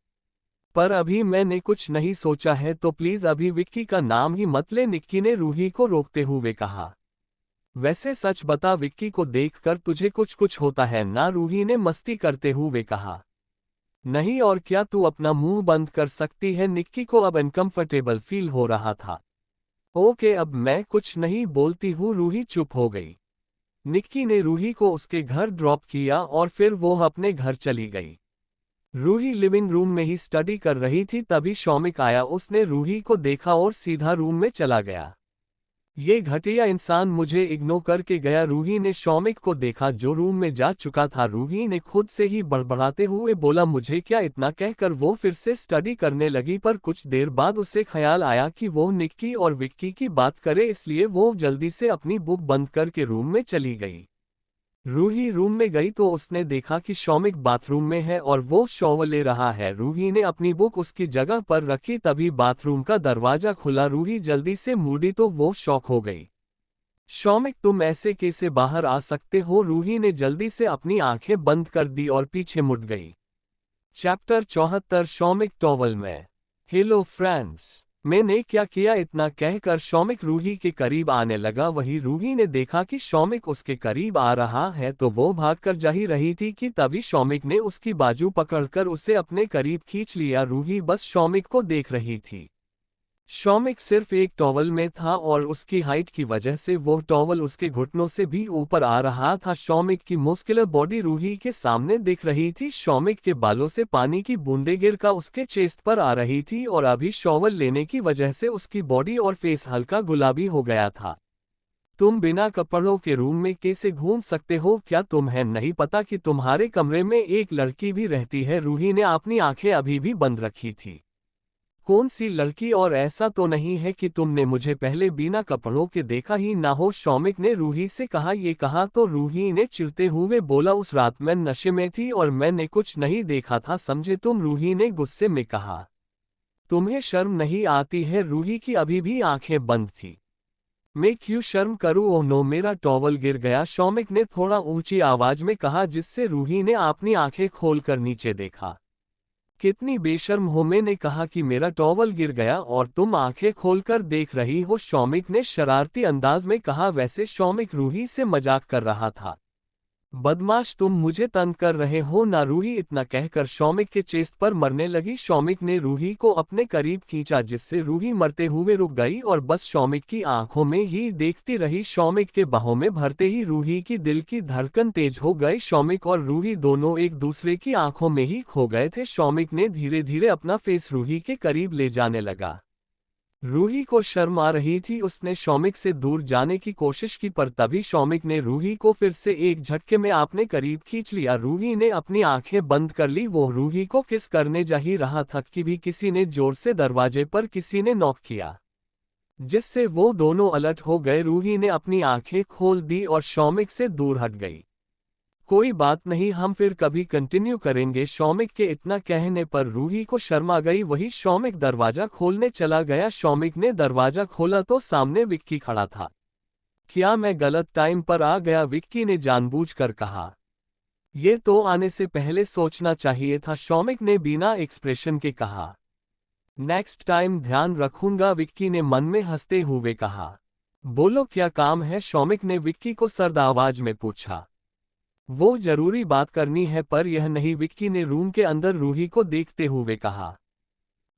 पर अभी मैंने कुछ नहीं सोचा है, तो प्लीज अभी विक्की का नाम ही मत ले, निक्की ने रूही को रोकते हुए कहा। वैसे सच बता, विक्की को देखकर तुझे कुछ कुछ होता है ना, रूही ने मस्ती करते हुए कहा। नहीं और क्या, तू अपना मुंह बंद कर सकती है, निक्की को अब अनकंफर्टेबल फील हो रहा था। ओके, अब मैं कुछ नहीं बोलती हूँ, रूही चुप हो गई। निक्की ने रूही को उसके घर ड्रॉप किया और फिर वो अपने घर चली गई। रूही लिविंग रूम में ही स्टडी कर रही थी, तभी शौमिक आया। उसने रूही को देखा और सीधा रूम में चला गया। ये घटिया इंसान मुझे इग्नोर करके गया, रूही ने शौमिक को देखा जो रूम में जा चुका था। रूही ने खुद से ही बड़बड़ाते हुए बोला, मुझे क्या? इतना कहकर वो फिर से स्टडी करने लगी, पर कुछ देर बाद उसे ख्याल आया कि वो निक्की और विक्की की बात करे, इसलिए वो जल्दी से अपनी बुक बंद करके रूम में चली गई। रूही रूम में गई तो उसने देखा कि शौमिक बाथरूम में है और वो शॉवर ले रहा है। रूही ने अपनी बुक उसकी जगह पर रखी, तभी बाथरूम का दरवाजा खुला। रूही जल्दी से मुड़ी तो वो शॉक हो गई। शौमिक तुम ऐसे कैसे बाहर आ सकते हो? रूही ने जल्दी से अपनी आंखें बंद कर दी और पीछे मुड़ गई। चैप्टर 74 शौमिक टॉवल में। हेलो फ्रेंड्स, मैंने क्या किया? इतना कहकर शौमिक रूही के करीब आने लगा। वही रूही ने देखा कि शौमिक उसके करीब आ रहा है तो वो भागकर जा ही रही थी कि तभी शौमिक ने उसकी बाजू पकड़कर उसे अपने करीब खींच लिया। रूही बस शौमिक को देख रही थी। शौमिक सिर्फ एक टॉवल में था और उसकी हाइट की वजह से वो टॉवल उसके घुटनों से भी ऊपर आ रहा था। शौमिक की मस्कुलर बॉडी रूही के सामने दिख रही थी। शौमिक के बालों से पानी की बूंदें गिरकर उसके चेस्ट पर आ रही थी और अभी शॉवर लेने की वजह से उसकी बॉडी और फेस हल्का गुलाबी हो गया था। तुम बिना कपड़ों के रूम में कैसे घूम सकते हो? क्या तुम्हें नहीं पता कि तुम्हारे कमरे में एक लड़की भी रहती है? रूही ने अपनी आंखें अभी भी बंद रखी थी। कौन सी लड़की? और ऐसा तो नहीं है कि तुमने मुझे पहले बिना कपड़ों के देखा ही ना हो? शौमिक ने रूही से कहा। ये कहा तो रूही ने चिढ़ते हुए बोला, उस रात मैं नशे में थी और मैंने कुछ नहीं देखा था, समझे तुम? रूही ने गुस्से में कहा। तुम्हें शर्म नहीं आती है? रूही की अभी भी आंखें बंद थी। मैं क्यों शर्म करूं? ओह नो, मेरा टॉवल गिर गया, शौमिक ने थोड़ा ऊंची आवाज में कहा, जिससे रूही ने अपनी आंखें खोलकर नीचे देखा। कितनी बेशर्म हो! मैंने कहा कि मेरा टॉवल गिर गया और तुम आंखें खोलकर देख रही हो, शौमिक ने शरारती अंदाज में कहा। वैसे शौमिक रूही से मजाक कर रहा था। बदमाश, तुम मुझे तंग कर रहे हो ना? रूही इतना कहकर शौमिक के चेस्ट पर मरने लगी। शौमिक ने रूही को अपने करीब खींचा, जिससे रूही मरते हुए रुक गई और बस शौमिक की आंखों में ही देखती रही। शौमिक के बाहों में भरते ही रूही की दिल की धड़कन तेज हो गई। शौमिक और रूही दोनों एक दूसरे की आंखों में ही खो गए थे। शौमिक ने धीरे धीरे अपना फेस रूही के करीब ले जाने लगा। रूही को शर्म आ रही थी। उसने शौमिक से दूर जाने की कोशिश की, पर तभी शौमिक ने रूही को फिर से एक झटके में अपने करीब खींच लिया। रूही ने अपनी आंखें बंद कर ली। वो रूही को किस करने जा ही रहा था कि भी किसी ने जोर से दरवाजे पर किसी ने नॉक किया, जिससे वो दोनों अलर्ट हो गए। रूही ने अपनी आंखें खोल दी और शौमिक से दूर हट गई। कोई बात नहीं, हम फिर कभी कंटिन्यू करेंगे। शौमिक के इतना कहने पर रूही को शर्म आ गई। वही शौमिक दरवाजा खोलने चला गया। शौमिक ने दरवाजा खोला तो सामने विक्की खड़ा था। क्या मैं गलत टाइम पर आ गया? विक्की ने जानबूझकर कहा। ये तो आने से पहले सोचना चाहिए था, शौमिक ने बिना एक्सप्रेशन के कहा। नेक्स्ट टाइम ध्यान रखूंगा, विक्की ने मन में हंसते हुए कहा। बोलो क्या काम है? शौमिक ने विक्की को सर्द आवाज में पूछा। वो जरूरी बात करनी है, पर यह नहीं, विक्की ने रूम के अंदर रूही को देखते हुए कहा।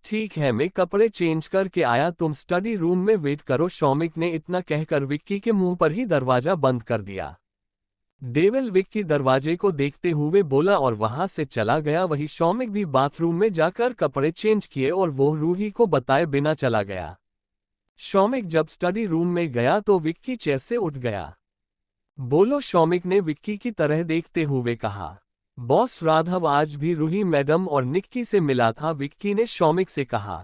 ठीक है, मैं कपड़े चेंज करके आया, तुम स्टडी रूम में वेट करो। शौमिक ने इतना कहकर विक्की के मुंह पर ही दरवाजा बंद कर दिया। डेविल, विक्की दरवाजे को देखते हुए बोला और वहां से चला गया। वही शौमिक भी बाथरूम में जाकर कपड़े चेंज किए और वो रूही को बताए बिना चला गया। शौमिक जब स्टडी रूम में गया तो विक्की चेयर से उठ गया। बोलो, शौमिक ने विक्की की तरह देखते हुए कहा। बॉस, राघव आज भी रूही मैडम और निक्की से मिला था, विक्की ने शौमिक से कहा।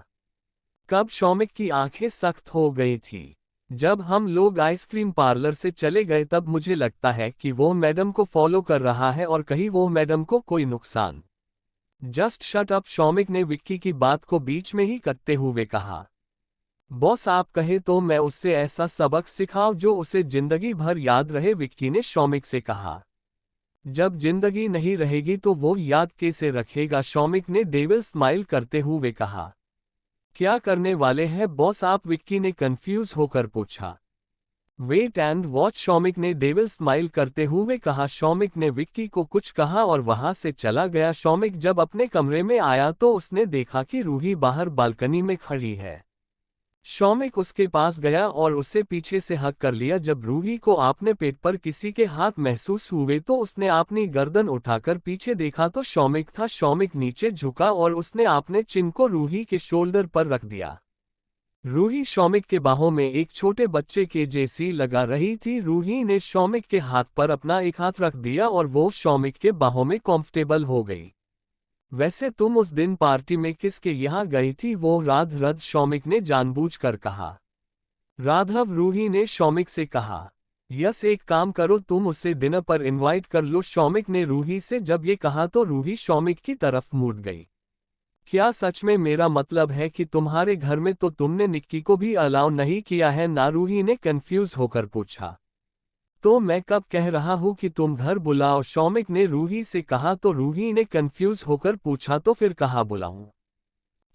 कब? शौमिक की आंखें सख्त हो गई थी। जब हम लोग आइसक्रीम पार्लर से चले गए तब मुझे लगता है कि वो मैडम को फॉलो कर रहा है और कहीं वो मैडम को कोई नुकसान। जस्ट शट अप, शौमिक ने विक्की की बात को बीच में ही कटते हुए कहा। बॉस, आप कहे तो मैं उससे ऐसा सबक सिखाऊं जो उसे जिंदगी भर याद रहे, विक्की ने शौमिक से कहा। जब जिंदगी नहीं रहेगी तो वो याद कैसे रखेगा? शौमिक ने डेविल स्माइल करते हुए कहा। क्या करने वाले हैं बॉस आप? विक्की ने कंफ्यूज होकर पूछा। वेट एंड वॉच, शौमिक ने डेविल स्माइल करते हुए कहा। शौमिक ने विक्की को कुछ कहा और वहां से चला गया। शौमिक जब अपने कमरे में आया तो उसने देखा कि रूही बाहर बालकनी में खड़ी है। शौमिक उसके पास गया और उसे पीछे से हक कर लिया। जब रूही को अपने पेट पर किसी के हाथ महसूस हुए तो उसने अपनी गर्दन उठाकर पीछे देखा तो शौमिक था। शौमिक नीचे झुका और उसने अपने चिन को रूही के शोल्डर पर रख दिया। रूही शौमिक के बाहों में एक छोटे बच्चे के जैसी लगा रही थी। रूही ने शौमिक के हाथ पर अपना एक हाथ रख दिया और वो शौमिक के बाहों में कंफर्टेबल हो गई। वैसे तुम उस दिन पार्टी में किसके यहाँ गई थी? वो राघव, शौमिक ने जानबूझकर कहा। राघव, रूही ने शौमिक से कहा। यस, एक काम करो, तुम उसे डिनर पर इनवाइट कर लो, शौमिक ने रूही से जब ये कहा तो रूही शौमिक की तरफ मुड़ गई। क्या सच में मेरा मतलब है कि तुम्हारे घर में तो तुमने निक्की को भी अलाउ नहीं किया है ना? रूही ने कंफ्यूज होकर पूछा। तो मैं कब कह रहा हूं कि तुम घर बुलाओ? शौमिक ने रूही से कहा। तो रूही ने कंफ्यूज होकर पूछा, तो फिर कहाँ बुलाऊं?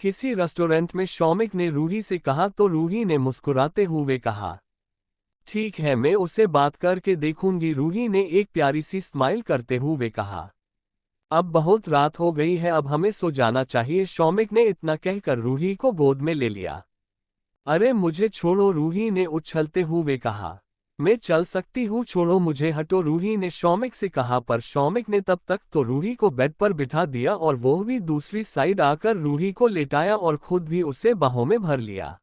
किसी रेस्टोरेंट में, शौमिक ने रूही से कहा। तो रूही ने मुस्कुराते हुए कहा, ठीक है, मैं उसे बात करके देखूंगी। रूही ने एक प्यारी सी स्माइल करते हुए कहा। अब बहुत रात हो गई है, अब हमें सो जाना चाहिए। शौमिक ने इतना कहकर रूही को गोद में ले लिया। अरे मुझे छोड़ो, रूही ने उछलते हुए कहा। मैं चल सकती हूँ, छोड़ो मुझे, हटो, रूही ने शौमिक से कहा। पर शौमिक ने तब तक तो रूही को बेड पर बिठा दिया और वो भी दूसरी साइड आकर रूही को लेटाया और खुद भी उसे बाहों में भर लिया।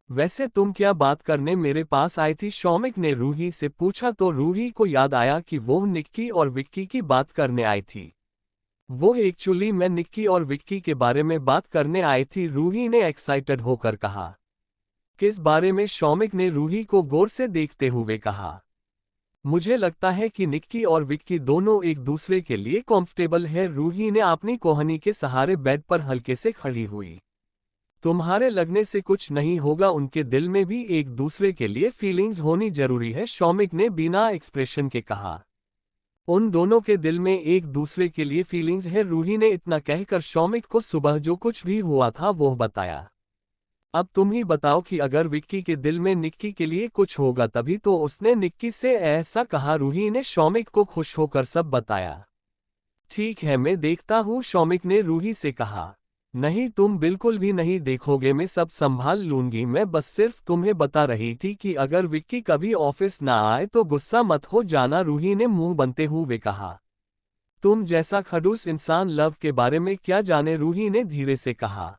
वैसे तुम क्या बात करने मेरे पास आई थी? शौमिक ने रूही से पूछा। तो रूही को याद आया कि वो निक्की और विक्की की बात करने आई थी। वो एक्चुअली मैं निक्की और विक्की के बारे में बात करने आई थी, रूही ने एक्साइटेड होकर कहा। किस बारे में? शौमिक ने रूही को गौर से देखते हुए कहा। मुझे लगता है कि निक्की और विक्की दोनों एक दूसरे के लिए कंफर्टेबल है। रूही ने अपनी कोहनी के सहारे बेड पर हल्के से खड़ी हुई। तुम्हारे लगने से कुछ नहीं होगा, उनके दिल में भी एक दूसरे के लिए फीलिंग्स होनी जरूरी है, शौमिक ने बिना एक्सप्रेशन के कहा। उन दोनों के दिल में एक दूसरे के लिए फीलिंग्स है, रूही ने इतना कहकर शौमिक को सुबह जो कुछ भी हुआ था वो बताया। अब तुम ही बताओ कि अगर विक्की के दिल में निक्की के लिए कुछ होगा तभी तो उसने निक्की से ऐसा कहा। रूही ने शौमिक को खुश होकर सब बताया। ठीक है, मैं देखता हूँ, शौमिक ने रूही से कहा। नहीं, तुम बिल्कुल भी नहीं देखोगे, मैं सब संभाल लूंगी। मैं बस सिर्फ तुम्हें बता रही थी कि अगर विक्की कभी ऑफिस ना आए तो गुस्सा मत हो जाना, रूही ने मुंह बनते हुए कहा। तुम जैसा खड़ूस इंसान लव के बारे में क्या जाने, रूही ने धीरे से कहा।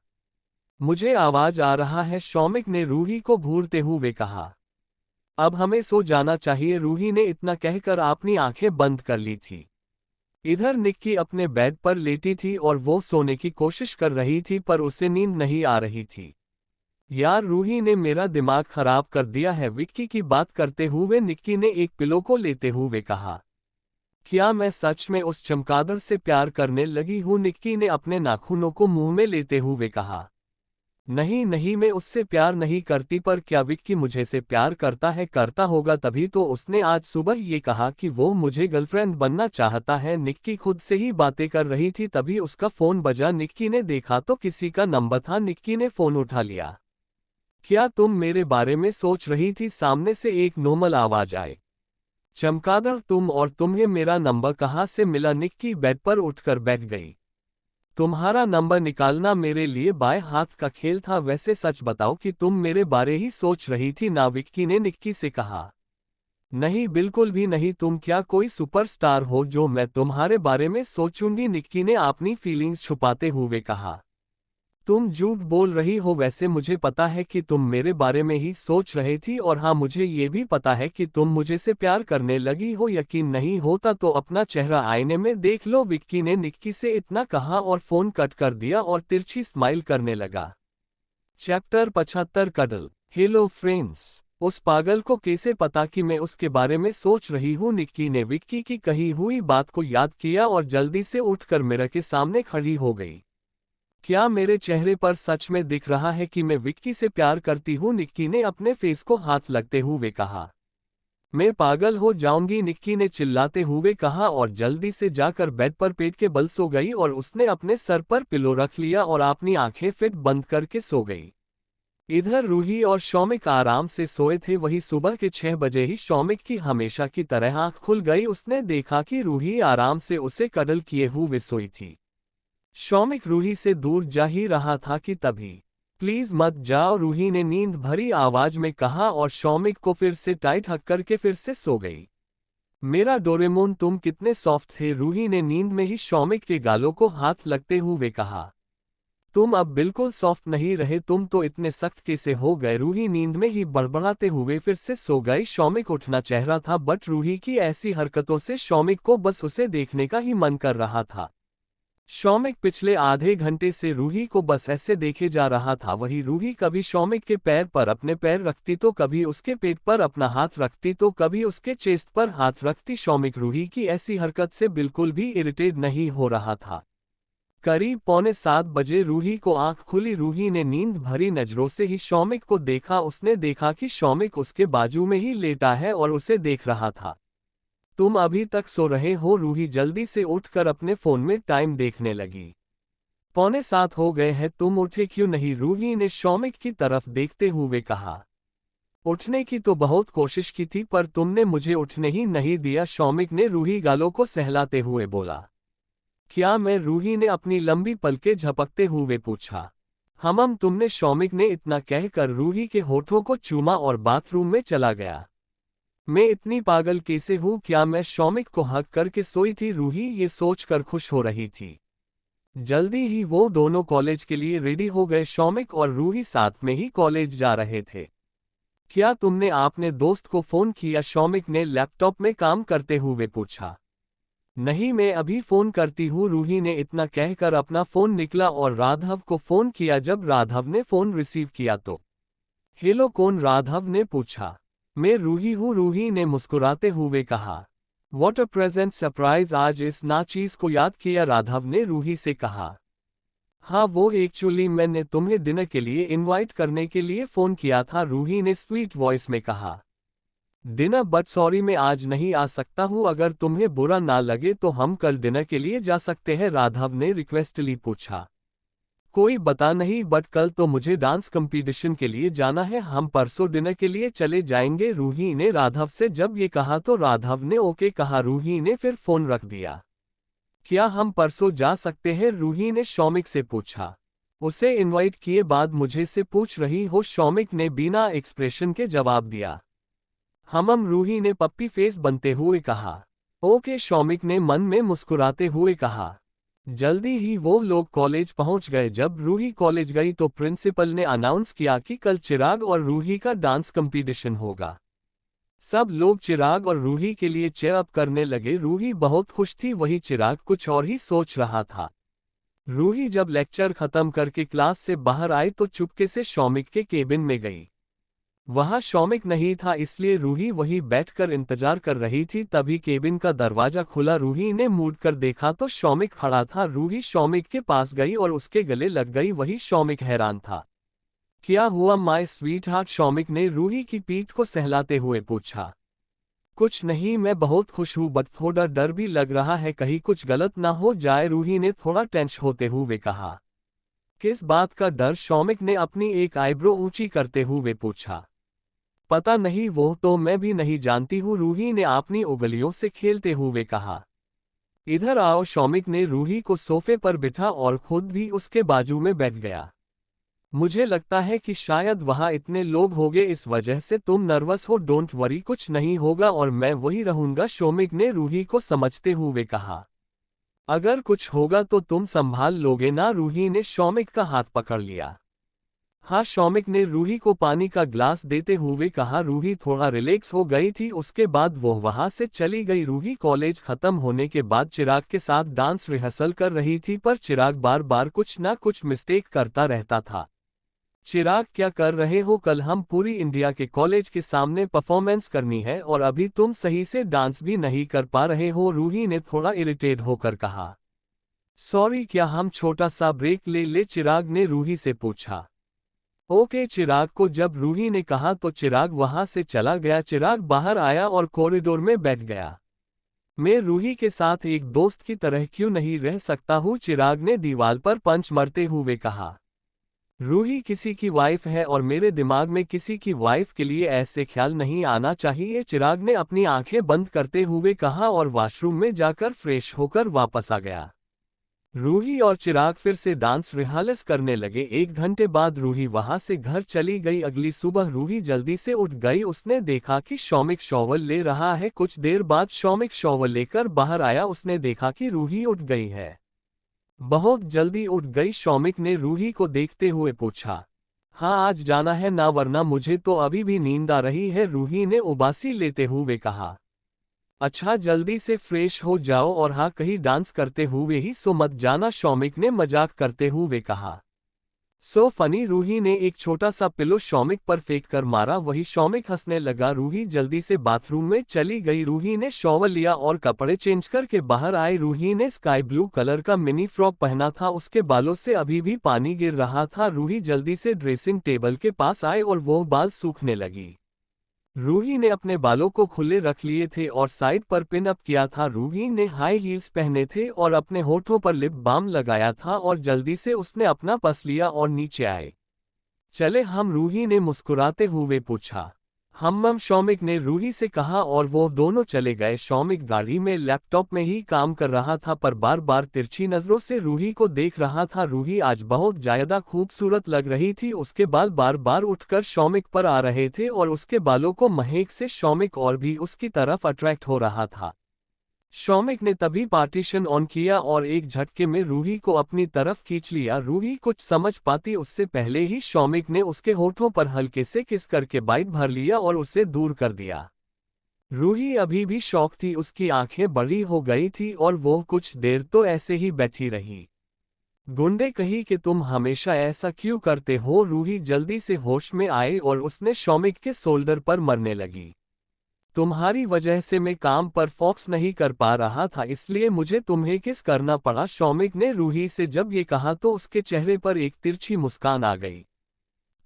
मुझे आवाज आ रहा है, शौमिक ने रूही को घूरते हुए कहा। अब हमें सो जाना चाहिए, रूही ने इतना कहकर अपनी आंखें बंद कर ली थी। इधर निक्की अपने बेड पर लेटी थी और वो सोने की कोशिश कर रही थी पर उसे नींद नहीं आ रही थी। यार, रूही ने मेरा दिमाग खराब कर दिया है, विक्की की बात करते हुए निक्की ने एक पिलो को लेते हुए कहा। क्या मैं सच में उस चमगादड़ से प्यार करने लगी हूं? निक्की ने अपने नाखूनों को मुंह में लेते हुए कहा। नहीं नहीं, मैं उससे प्यार नहीं करती, पर क्या विक्की मुझे से प्यार करता है? करता होगा, तभी तो उसने आज सुबह ये कहा कि वो मुझे गर्लफ्रेंड बनना चाहता है। निक्की खुद से ही बातें कर रही थी, तभी उसका फोन बजा। निक्की ने देखा तो किसी का नंबर था। निक्की ने फोन उठा लिया। क्या तुम मेरे बारे में सोच रही थी? सामने से एक नॉर्मल आवाज आए। चमगादड़ तुम, और तुम्हें मेरा नंबर कहाँ से मिला? निक्की बेड पर उठकर बैठ गई। तुम्हारा नंबर निकालना मेरे लिए बाएं हाथ का खेल था। वैसे सच बताओ कि तुम मेरे बारे ही सोच रही थी ना? विक्की ने निक्की से कहा। नहीं, बिल्कुल भी नहीं, तुम क्या कोई सुपरस्टार हो जो मैं तुम्हारे बारे में सोचूंगी? निक्की ने अपनी फीलिंग्स छुपाते हुए कहा। तुम झूठ बोल रही हो, वैसे मुझे पता है कि तुम मेरे बारे में ही सोच रही थी, और हाँ, मुझे ये भी पता है कि तुम मुझे से प्यार करने लगी हो। यकीन नहीं होता तो अपना चेहरा आईने में देख लो, विक्की ने निक्की से इतना कहा और फोन कट कर दिया और तिरछी स्माइल करने लगा। Chapter 75 cuddle. हेलो फ्रेंड्स, उस पागल को कैसे पता कि मैं उसके बारे में सोच रही हूँ? निक्की ने विक्की की कही हुई बात को याद किया और जल्दी से उठकर मिरर के सामने खड़ी हो गई। क्या मेरे चेहरे पर सच में दिख रहा है कि मैं विक्की से प्यार करती हूँ? निक्की ने अपने फेस को हाथ लगते हुए कहा। मैं पागल हो जाऊंगी, निक्की ने चिल्लाते हुए कहा और जल्दी से जाकर बेड पर पेट के बल सो गई और उसने अपने सर पर पिलो रख लिया और अपनी आंखें फिट बंद करके सो गई। इधर रूही और शौमिक आराम से सोए थे। वही सुबह के 6 बजे ही शौमिक की हमेशा की तरह आंख खुल गई। उसने देखा कि रूही आराम से उसे कडल किए हुए सोई थी। शौमिक रूही से दूर जा ही रहा था कि तभी, प्लीज मत जाओ, रूही ने नींद भरी आवाज में कहा और शौमिक को फिर से टाइट हक करके फिर से सो गई। मेरा डोरेमोन, तुम कितने सॉफ्ट थे, रूही ने नींद में ही शौमिक के गालों को हाथ लगते हुए कहा। तुम अब बिल्कुल सॉफ्ट नहीं रहे, तुम तो इतने सख्त कैसे हो गए? रूही नींद में ही बड़बड़ाते हुए फिर से सो गई। शौमिक उठना चाह रहा था, बट रूही की ऐसी हरकतों से शौमिक को बस उसे देखने का ही मन कर रहा था। शौमिक पिछले आधे घंटे से रूही को बस ऐसे देखे जा रहा था। वही रूही कभी शौमिक के पैर पर अपने पैर रखती तो कभी उसके पेट पर अपना हाथ रखती तो कभी उसके चेस्ट पर हाथ रखती। शौमिक रूही की ऐसी हरकत से बिल्कुल भी इरिटेट नहीं हो रहा था। करीब 6:45 रूही को आंख खुली। रूही ने नींद भरी नजरों से ही शौमिक को देखा। उसने देखा कि शौमिक उसके बाजू में ही लेटा है और उसे देख रहा था। तुम अभी तक सो रहे हो? रूही जल्दी से उठकर अपने फोन में टाइम देखने लगी। 6:45 हो गए हैं, तुम उठे क्यों नहीं? रूही ने शौमिक की तरफ देखते हुए कहा। उठने की तो बहुत कोशिश की थी पर तुमने मुझे उठने ही नहीं दिया, शौमिक ने रूही गालों को सहलाते हुए बोला। क्या मैं? रूही ने अपनी लंबी पलकें झपकते हुए पूछा। तुमने, शौमिक ने इतना कहकर रूही के होठों को चूमा और बाथरूम में चला गया। मैं इतनी पागल कैसे हूं? क्या मैं शौमिक को हक करके सोई थी? रूही ये सोचकर खुश हो रही थी। जल्दी ही वो दोनों कॉलेज के लिए रेडी हो गए। शौमिक और रूही साथ में ही कॉलेज जा रहे थे। क्या तुमने आपने दोस्त को फोन किया? शौमिक ने लैपटॉप में काम करते हुए पूछा। नहीं, मैं अभी फोन करती हूँ, रूही ने इतना कहकर अपना फोन निकला और राघव को फोन किया। जब राघव ने फोन रिसीव किया तो हेलो, कौन? राघव ने पूछा। मैं रूही हूँ, रूही ने मुस्कुराते हुए कहा। व्हाट अ प्रेजेंट सरप्राइज, आज इस ना चीज को याद किया? राघव ने रूही से कहा। हाँ, वो एक्चुअली मैंने तुम्हें डिनर के लिए इनवाइट करने के लिए फोन किया था, रूही ने स्वीट वॉइस में कहा। डिनर? बट सॉरी, मैं आज नहीं आ सकता हूँ। अगर तुम्हें बुरा ना लगे तो हम कल डिनर के लिए जा सकते हैं, राघव ने रिक्वेस्टली पूछा। कोई बता नहीं, बट कल तो मुझे डांस कंपटीशन के लिए जाना है, हम परसों डिनर के लिए चले जाएंगे, रूही ने राघव से जब ये कहा तो राघव ने ओके कहा। रूही ने फिर फोन रख दिया। क्या हम परसों जा सकते हैं? रूही ने शौमिक से पूछा। उसे इनवाइट किए बाद मुझे से पूछ रही हो? शौमिक ने बिना एक्सप्रेशन के जवाब दिया। रूही ने पप्पी फेस बनते हुए कहा। ओके, शौमिक ने मन में मुस्कुराते हुए कहा। जल्दी ही वो लोग कॉलेज पहुंच गए। जब रूही कॉलेज गई तो प्रिंसिपल ने अनाउंस किया कि कल चिराग और रूही का डांस कंपटीशन होगा। सब लोग चिराग और रूही के लिए चेयर अप करने लगे। रूही बहुत खुश थी, वही चिराग कुछ और ही सोच रहा था। रूही जब लेक्चर खत्म करके क्लास से बाहर आई तो चुपके से शौमिक के केबिन में गई। वहां शौमिक नहीं था, इसलिए रूही वहीं बैठकर इंतजार कर रही थी। तभी केबिन का दरवाजा खुला। रूही ने मुड़कर देखा तो शौमिक खड़ा था। रूही शौमिक के पास गई और उसके गले लग गई। वही शौमिक हैरान था। क्या हुआ माय स्वीट हार्ट? शौमिक ने रूही की पीठ को सहलाते हुए पूछा। कुछ नहीं, मैं बहुत खुश हूँ, बट थोड़ा डर भी लग रहा है, कहीं कुछ गलत ना हो जाए, रूही ने थोड़ा टेंस होते हुए कहा। किस बात का डर? शौमिक ने अपनी एक आईब्रो ऊंची करते हुए पूछा। पता नहीं, वो तो मैं भी नहीं जानती हूँ, रूही ने अपनी उंगलियों से खेलते हुए कहा। इधर आओ, शौमिक ने रूही को सोफे पर बिठा और खुद भी उसके बाजू में बैठ गया। मुझे लगता है कि शायद वहां इतने लोग होंगे, इस वजह से तुम नर्वस हो। डोंट वरी, कुछ नहीं होगा और मैं वही रहूंगा, शौमिक ने रूही को समझते हुए कहा। अगर कुछ होगा तो तुम संभाल लोगे ना? रूही ने शौमिक का हाथ पकड़ लिया। हाँ, शौमिक ने रूही को पानी का ग्लास देते हुए कहा। रूही थोड़ा रिलैक्स हो गई थी, उसके बाद वो वहां से चली गई। रूही कॉलेज खत्म होने के बाद चिराग के साथ डांस रिहर्सल कर रही थी, पर चिराग बार बार कुछ ना कुछ मिस्टेक करता रहता था। चिराग, क्या कर रहे हो? कल हम पूरी इंडिया के कॉलेज के सामने परफॉर्मेंस करनी है और अभी तुम सही से डांस भी नहीं कर पा रहे हो, रूही ने थोड़ा इरिटेट होकर कहा। सॉरी, क्या हम छोटा सा ब्रेक ले ले? चिराग ने रूही से पूछा। ओके, चिराग को जब रूही ने कहा तो चिराग वहां से चला गया। चिराग बाहर आया और कॉरिडोर में बैठ गया। मैं रूही के साथ एक दोस्त की तरह क्यों नहीं रह सकता हूँ? चिराग ने दीवार पर पंच मारते हुए कहा। रूही किसी की वाइफ है और मेरे दिमाग में किसी की वाइफ के लिए ऐसे ख्याल नहीं आना चाहिए, चिराग ने अपनी आंखें बंद करते हुए कहा और वॉशरूम में जाकर फ्रेश होकर वापस आ गया। रूही और चिराग फिर से डांस रिहर्सल करने लगे। 1 घंटे बाद रूही वहां से घर चली गई। अगली सुबह रूही जल्दी से उठ गई। उसने देखा कि शौमिक शॉवर ले रहा है। कुछ देर बाद शौमिक शॉवर लेकर बाहर आया। उसने देखा कि रूही उठ गई है। बहुत जल्दी उठ गई? शौमिक ने रूही को देखते हुए पूछा। हाँ, आज जाना है ना, वरना मुझे तो अभी भी नींद आ रही है, रूही ने उबासी लेते हुए कहा। अच्छा, जल्दी से फ्रेश हो जाओ और हाँ, कहीं डांस करते हुए ही सो मत जाना, शौमिक ने मजाक करते हुए कहा। सो फनी, रूही ने एक छोटा सा पिलो शौमिक पर फेंक कर मारा। वही शौमिक हंसने लगा। रूही जल्दी से बाथरूम में चली गई। रूही ने शॉवर लिया और कपड़े चेंज करके बाहर आई। रूही ने स्काई ब्लू कलर का मिनी फ्रॉक पहना था। उसके बालों से अभी भी पानी गिर रहा था। रूही जल्दी से ड्रेसिंग टेबल के पास आई और वो बाल सूखने लगी। रूही ने अपने बालों को खुले रख लिए थे और साइड पर पिन अप किया था। रूही ने हाई हील्स पहने थे और अपने होठों पर लिप बाम लगाया था और जल्दी से उसने अपना पर्स लिया और नीचे आए। चले हम, रूही ने मुस्कुराते हुए पूछा। हम शौमिक ने रूही से कहा और वो दोनों चले गए। शौमिक गाड़ी में लैपटॉप में ही काम कर रहा था पर बार बार तिरछी नजरों से रूही को देख रहा था। रूही आज बहुत ज्यादा खूबसूरत लग रही थी। उसके बाल बार बार उठकर शौमिक पर आ रहे थे और उसके बालों को महक से शौमिक और भी उसकी तरफ अट्रैक्ट हो रहा था। शौमिक ने तभी पार्टीशन ऑन किया और एक झटके में रूही को अपनी तरफ खींच लिया। रूही कुछ समझ पाती उससे पहले ही शौमिक ने उसके होठों पर हल्के से किस करके बाइट भर लिया और उसे दूर कर दिया। रूही अभी भी शौक थी। उसकी आंखें बड़ी हो गई थी और वो कुछ देर तो ऐसे ही बैठी रही। गुंडे कही कि तुम हमेशा ऐसा क्यों करते हो। रूही जल्दी से होश में आई और उसने शौमिक के शोल्डर पर मरने लगी। तुम्हारी वजह से मैं काम पर फोकस नहीं कर पा रहा था, इसलिए मुझे तुम्हें किस करना पड़ा। शौमिक ने रूही से जब ये कहा तो उसके चेहरे पर एक तिरछी मुस्कान आ गई।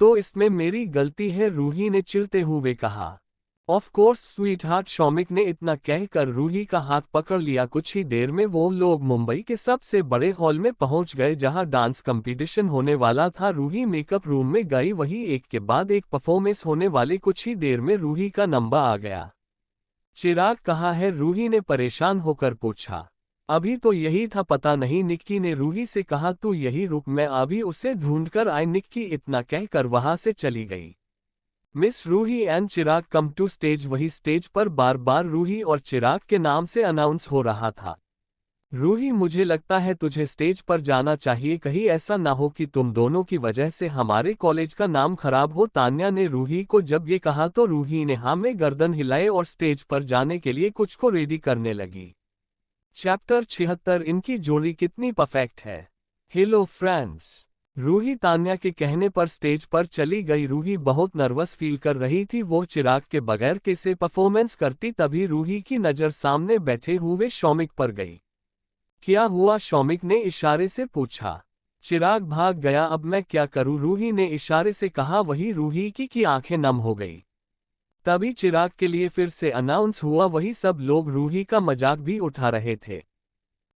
तो इसमें मेरी गलती है, रूही ने चिढ़ते हुए कहा। Of course sweet heart, Shoumik ने इतना कहकर रूही का हाथ पकड़ लिया। कुछ ही देर में वो लोग मुंबई के सबसे बड़े हॉल में पहुंच गए जहां डांस कंपटीशन होने वाला था। रूही मेकअप रूम में गई। वहीं एक के बाद एक परफॉर्मेंस होने वाले। कुछ ही देर में रूही का नंबर आ गया। चिराग कहाँ है, रूही ने परेशान होकर पूछा। अभी तो यही था, पता नहीं, निक्की ने रूही से कहा। तू यही रुक, मैं अभी उसे ढूंढकर आई। निक्की इतना कहकर वहां से चली गई। Miss Ruhi and Chirag come to stage. वही स्टेज पर बार बार रूही और चिराग के नाम से अनाउंस हो रहा था। रूही, मुझे लगता है तुझे स्टेज पर जाना चाहिए। कहीं ऐसा ना हो कि तुम दोनों की वजह से हमारे कॉलेज का नाम खराब हो। तान्या ने रूही को जब ये कहा तो रूही ने हाँ में गर्दन हिलाए और स्टेज पर जाने के लिए कुछ को रेडी करने लगी। चैप्टर 76, इनकी जोड़ी कितनी परफेक्ट है। Hello friends. रूही तान्या के कहने पर स्टेज पर चली गई। रूही बहुत नर्वस फील कर रही थी। वो चिराग के बगैर कैसे परफॉर्मेंस करती। तभी रूही की नज़र सामने बैठे हुए शौमिक पर गई। क्या हुआ, शौमिक ने इशारे से पूछा। चिराग भाग गया, अब मैं क्या करूं, रूही ने इशारे से कहा। वही रूही की आंखें नम हो गई। तभी चिराग के लिए फिर से अनाउंस हुआ। वही सब लोग रूही का मजाक भी उठा रहे थे।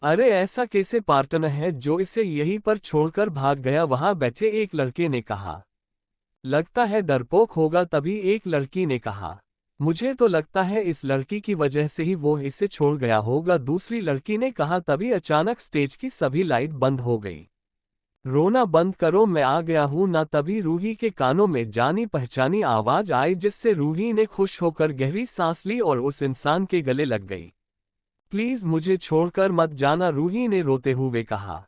अरे ऐसा कैसे पार्टनर है जो इसे यहीं पर छोड़कर भाग गया, वहां बैठे एक लड़के ने कहा। लगता है डरपोक होगा, तभी एक लड़की ने कहा। मुझे तो लगता है इस लड़की की वजह से ही वो इसे छोड़ गया होगा, दूसरी लड़की ने कहा। तभी अचानक स्टेज की सभी लाइट बंद हो गई। रोना बंद करो, मैं आ गया हूं ना। तभी रूही के कानों में जानी पहचानी आवाज आई जिससे रूही ने खुश होकर गहरी सांस ली और उस इंसान के गले लग गई। प्लीज मुझे छोड़कर मत जाना, रूही ने रोते हुए कहा।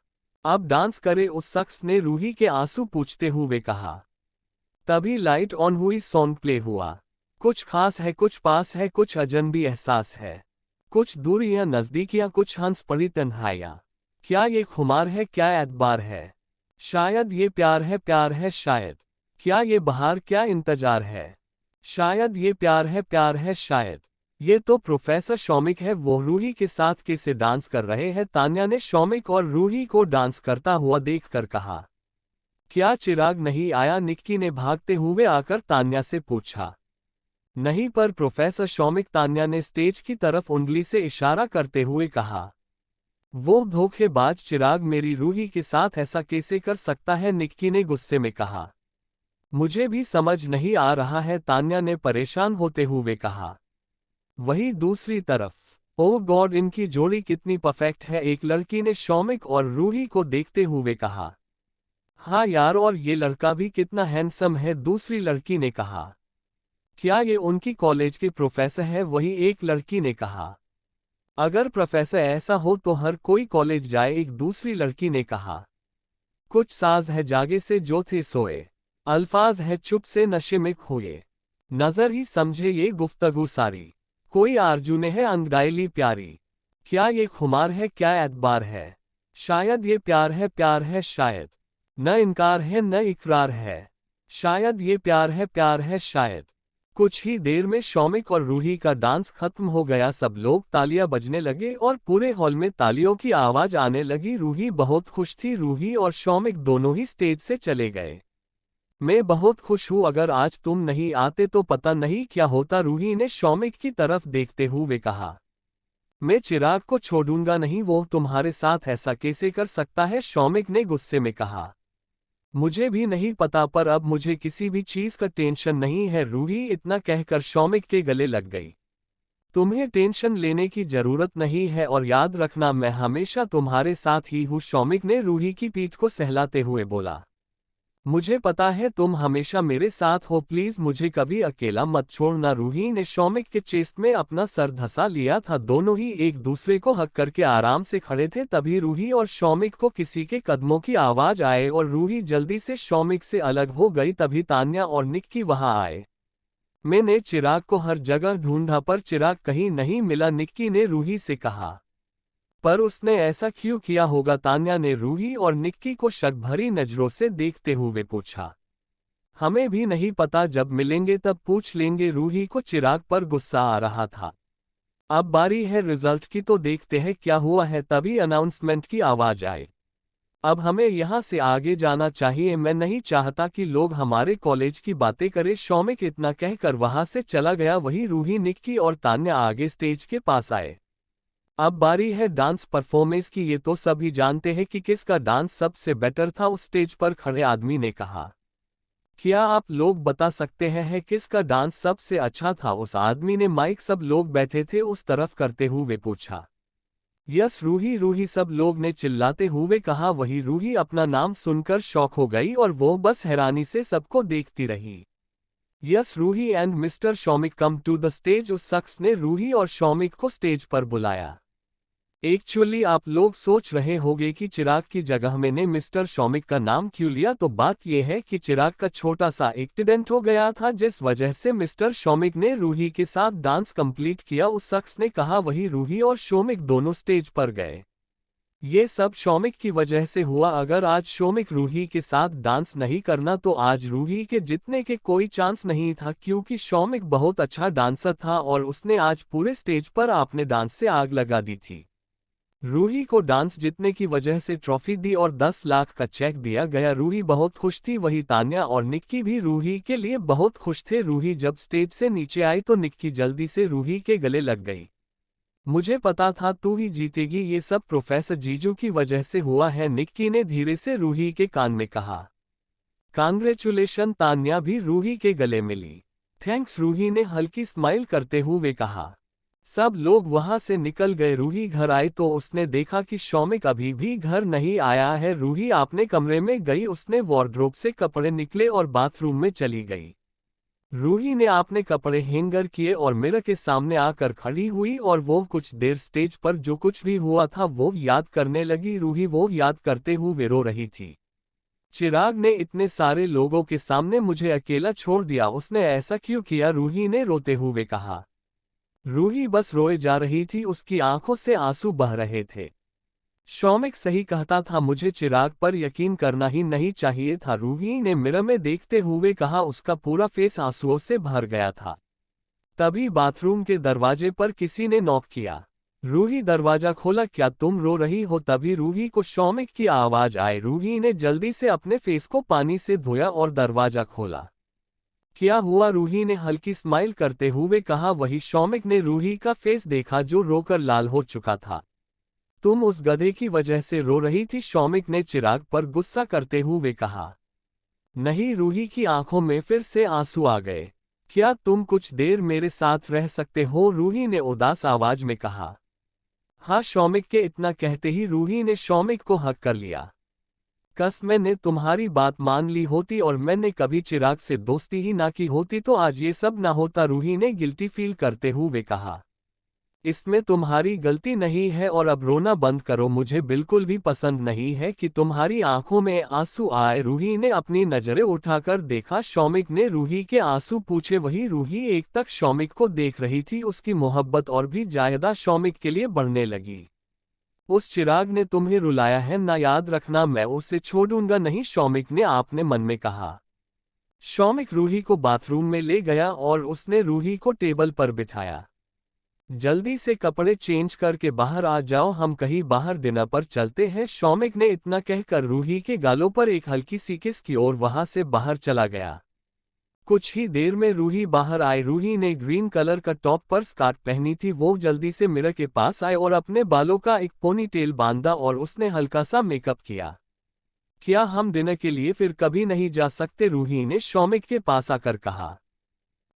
अब डांस करे, उस शख्स ने रूही के आंसू पूछते हुए कहा। तभी लाइट ऑन हुई, सॉन्ग प्ले हुआ। कुछ खास है, कुछ पास है, कुछ अजनबी एहसास है, कुछ दूरियां नजदीकियां, कुछ हंस पड़ी तन्हाइयां। क्या ये खुमार है, क्या एतबार है, शायद ये प्यार है, प्यार है शायद। क्या ये बहार, क्या इंतजार है, शायद ये प्यार है, प्यार है शायद। ये तो प्रोफेसर शौमिक है, वो रूही के साथ कैसे डांस कर रहे हैं। तान्या ने शौमिक और रूही को डांस करता हुआ देखकर कहा। क्या चिराग नहीं आया, निक्की ने भागते हुए आकर तान्या से पूछा। नहीं पर प्रोफेसर शौमिक, तान्या ने स्टेज की तरफ उंगली से इशारा करते हुए कहा। वो धोखेबाज चिराग मेरी रूही के साथ ऐसा कैसे कर सकता है, निक्की ने गुस्से में कहा। मुझे भी समझ नहीं आ रहा है, तान्या ने परेशान होते हुए कहा। वही दूसरी तरफ, ओह गॉड, इनकी जोड़ी कितनी परफेक्ट है, एक लड़की ने शौमिक और रूही को देखते हुए कहा। हाँ यार, और ये लड़का भी कितना हैंडसम है, दूसरी लड़की ने कहा। क्या ये उनकी कॉलेज के प्रोफेसर है, वही एक लड़की ने कहा। अगर प्रोफेसर ऐसा हो तो हर कोई कॉलेज जाए, एक दूसरी लड़की ने कहा। कुछ साज है जागे से जो थे सोए, अल्फाज है चुप से नशे में खोए, नजर ही समझे ये गुफ्तगू सारी, कोई आरजू ने है अंगडायली प्यारी। क्या ये खुमार है, क्या एतबार है, शायद ये प्यार है, प्यार है शायद। न इनकार है न इकरार है। शायद ये प्यार है शायद। कुछ ही देर में शौमिक और रूही का डांस खत्म हो गया। सब लोग तालियां बजने लगे और पूरे हॉल में तालियों की आवाज आने लगी। रूही बहुत खुश थी। रूही और शौमिक दोनों ही स्टेज से चले गए। मैं बहुत खुश हूं, अगर आज तुम नहीं आते तो पता नहीं क्या होता, रूही ने शौमिक की तरफ देखते हुए कहा। मैं चिराग को छोड़ूंगा नहीं, वो तुम्हारे साथ ऐसा कैसे कर सकता है, शौमिक ने गुस्से में कहा। मुझे भी नहीं पता, पर अब मुझे किसी भी चीज का टेंशन नहीं है, रूही इतना कहकर शौमिक के गले लग गई। तुम्हें टेंशन लेने की जरूरत नहीं है और याद रखना मैं हमेशा तुम्हारे साथ ही हूँ, शौमिक ने रूही की पीठ को सहलाते हुए बोला। मुझे पता है तुम हमेशा मेरे साथ हो, प्लीज मुझे कभी अकेला मत छोड़ना, रूही ने शौमिक के चेस्ट में अपना सर धंसा लिया था। दोनों ही एक दूसरे को हक करके आराम से खड़े थे। तभी रूही और शौमिक को किसी के कदमों की आवाज आए और रूही जल्दी से शौमिक से अलग हो गई। तभी तान्या और निक्की वहां आए। मैंने चिराग को हर जगह ढूंढा पर चिराग कहीं नहीं मिला, निक्की ने रूही से कहा। पर उसने ऐसा क्यों किया होगा, तान्या ने रूही और निक्की को शक भरी नजरों से देखते हुए पूछा। हमें भी नहीं पता, जब मिलेंगे तब पूछ लेंगे, रूही को चिराग पर गुस्सा आ रहा था। अब बारी है रिजल्ट की, तो देखते हैं क्या हुआ है। तभी अनाउंसमेंट की आवाज आई। अब हमें यहाँ से आगे जाना चाहिए, मैं नहीं चाहता कि लोग हमारे कॉलेज की बातें करें, शौमिक इतना कहकर वहां से चला गया। वही रूही, निक्की और तान्या आगे स्टेज के पास आए। अब बारी है डांस परफॉर्मेंस की, ये तो सभी जानते हैं कि किसका डांस सबसे बेटर था, उस स्टेज पर खड़े आदमी ने कहा। क्या आप लोग बता सकते हैं किसका डांस सबसे अच्छा था, उस आदमी ने माइक सब लोग बैठे थे उस तरफ करते हुए पूछा। यस रूही, रूही, सब लोग ने चिल्लाते हुए कहा। वही रूही अपना नाम सुनकर शॉक हो गई और वो बस हैरानी से सबको देखती रही। Yes Ruhi and Mister Shaumik come to the stage, उस शख्स ने रूही और शौमिक को स्टेज पर बुलाया। एक्चुअली आप लोग सोच रहे होंगे कि चिराग की जगह मैंने मिस्टर शौमिक का नाम क्यों लिया, तो बात यह है कि चिराग का छोटा सा एक्सीडेंट हो गया था, जिस वजह से मिस्टर शौमिक ने रूही के साथ डांस कंप्लीट किया, उस शख्स ने कहा। वही रूही और शौमिक दोनों स्टेज पर गए। ये सब शौमिक की वजह से हुआ। अगर आज शौमिक रूही के साथ डांस नहीं करना तो आज रूही के जीतने के कोई चांस नहीं था, क्योंकि शौमिक बहुत अच्छा डांसर था और उसने आज पूरे स्टेज पर अपने डांस से आग लगा दी थी। रूही को डांस जीतने की वजह से ट्रॉफी दी और 10 लाख का चेक दिया गया। रूही बहुत खुश थी। वही तान्या और निक्की भी रूही के लिए बहुत खुश थे। रूही जब स्टेज से नीचे आई तो निक्की जल्दी से रूही के गले लग गई। मुझे पता था तू ही जीतेगी, ये सब प्रोफेसर जीजू की वजह से हुआ है, निक्की ने धीरे से रूही के कान में कहा। कांग्रेचुलेशन, तान्या भी रूही के गले मिली। थैंक्स, रूही ने हल्की स्माइल करते हुए कहा। सब लोग वहां से निकल गए। रूही घर आई तो उसने देखा कि शौमिक अभी भी घर नहीं आया है। रूही अपने कमरे में गई, उसने वार्डरोब से कपड़े निकले और बाथरूम में चली गई। रूही ने अपने कपड़े हैंगर किए और मिरर के सामने आकर खड़ी हुई और वो कुछ देर स्टेज पर जो कुछ भी हुआ था वो याद करने लगी। रूही वो याद करते हुए रो रही थी। चिराग ने इतने सारे लोगों के सामने मुझे अकेला छोड़ दिया, उसने ऐसा क्यों किया, रूही ने रोते हुए कहा। रूही बस रोए जा रही थी, उसकी आंखों से आंसू बह रहे थे। शौमिक सही कहता था, मुझे चिराग पर यकीन करना ही नहीं चाहिए था, रूही ने मिरर में देखते हुए कहा। उसका पूरा फेस आंसुओं से भर गया था। तभी बाथरूम के दरवाजे पर किसी ने नॉक किया। रूही दरवाजा खोला। क्या तुम रो रही हो, तभी रूही को शौमिक की आवाज आई। रूही ने जल्दी से अपने फेस को पानी से धोया और दरवाजा खोला। क्या हुआ, रूही ने हल्की स्माइल करते हुए कहा। वही शौमिक ने रूही का फेस देखा जो रोकर लाल हो चुका था। तुम उस गधे की वजह से रो रही थी, शौमिक ने चिराग पर गुस्सा करते हुए कहा। नहीं, रूही की आंखों में फिर से आंसू आ गए। क्या तुम कुछ देर मेरे साथ रह सकते हो, रूही ने उदास आवाज में कहा। हाँ, शौमिक के इतना कहते ही रूही ने शौमिक को हक कर लिया। कस मैंने तुम्हारी बात मान ली होती और मैंने कभी चिराग से दोस्ती ही ना की होती तो आज ये सब ना होता, रूही ने गिल्टी फील करते हुए कहा। इसमें तुम्हारी गलती नहीं है और अब रोना बंद करो, मुझे बिल्कुल भी पसंद नहीं है कि तुम्हारी आंखों में आंसू आए। रूही ने अपनी नजरें उठाकर देखा। शौमिक ने रूही के आंसू पूछे। वही रूही एक तक शौमिक को देख रही थी, उसकी मोहब्बत और भी ज्यादा शौमिक के लिए बढ़ने लगी। उस चिराग ने तुम्हें रुलाया है ना, याद रखना मैं उसे छोड़ूंगा नहीं, शौमिक ने आपने मन में कहा। शौमिक रूही को बाथरूम में ले गया और उसने रूही को टेबल पर बिठाया। जल्दी से कपड़े चेंज करके बाहर आ जाओ, हम कहीं बाहर डिनर पर चलते हैं। शौमिक ने इतना कहकर रूही के गालों पर एक हल्की सी किस की और वहां से बाहर चला गया। कुछ ही देर में रूही बाहर आई। रूही ने ग्रीन कलर का टॉप पर स्कर्ट पहनी थी। वो जल्दी से मिरर के पास आए और अपने बालों का एक पोनीटेल बांधा और उसने हल्का सा मेकअप किया। क्या हम डिनर के लिए फिर कभी नहीं जा सकते? रूही ने शौमिक के पास आकर कहा।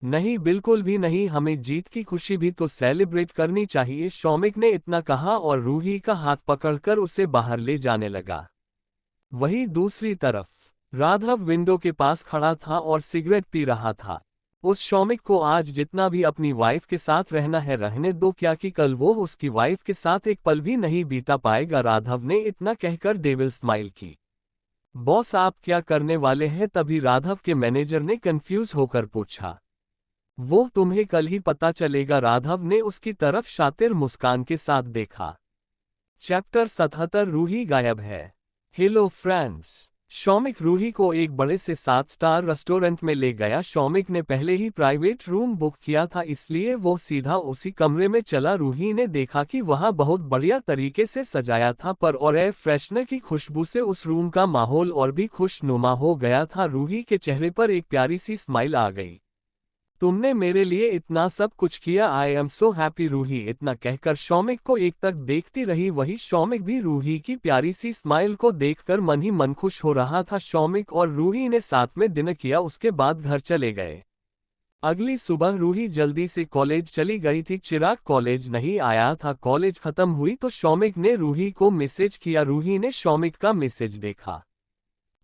नहीं, बिल्कुल भी नहीं, हमें जीत की खुशी भी तो सेलिब्रेट करनी चाहिए, शौमिक ने इतना कहा और रूही का हाथ पकड़कर उसे बाहर ले जाने लगा। वहीं दूसरी तरफ राघव विंडो के पास खड़ा था और सिगरेट पी रहा था। उस शौमिक को आज जितना भी अपनी वाइफ के साथ रहना है रहने दो, क्या कि कल वो उसकी वाइफ के साथ एक पल भी नहीं बीता पाएगा। राघव ने इतना कहकर डेविल स्माइल की। बॉस, आप क्या करने वाले हैं? तभी राघव के मैनेजर ने कंफ्यूज होकर पूछा। वो तुम्हें कल ही पता चलेगा, राघव ने उसकी तरफ शातिर मुस्कान के साथ देखा। चैप्टर 77 रूही गायब है। हेलो फ्रेंड्स, शौमिक रूही को एक बड़े से 7 स्टार रेस्टोरेंट में ले गया। शौमिक ने पहले ही प्राइवेट रूम बुक किया था, इसलिए वो सीधा उसी कमरे में चला। रूही ने देखा कि वहां बहुत बढ़िया तरीके से सजाया था पर और एयर फ्रेशनर की खुशबू से उस रूम का माहौल और भी खुशनुमा हो गया था। रूही के चेहरे पर एक प्यारी सी स्माइल आ गई। तुमने मेरे लिए इतना सब कुछ किया, I am so happy. Ruhi इतना कहकर शौमिक को एक तक देखती रही। वही शौमिक भी रूही की प्यारी सी स्माइल को देखकर मन ही मन खुश हो रहा था। शौमिक और रूही ने साथ में डिनर किया, उसके बाद घर चले गए। अगली सुबह रूही जल्दी से कॉलेज चली गई थी। चिराग कॉलेज नहीं आया था। कॉलेज खत्म हुई तो शौमिक ने रूही को मैसेज किया। रूही ने शौमिक का मैसेज देखा।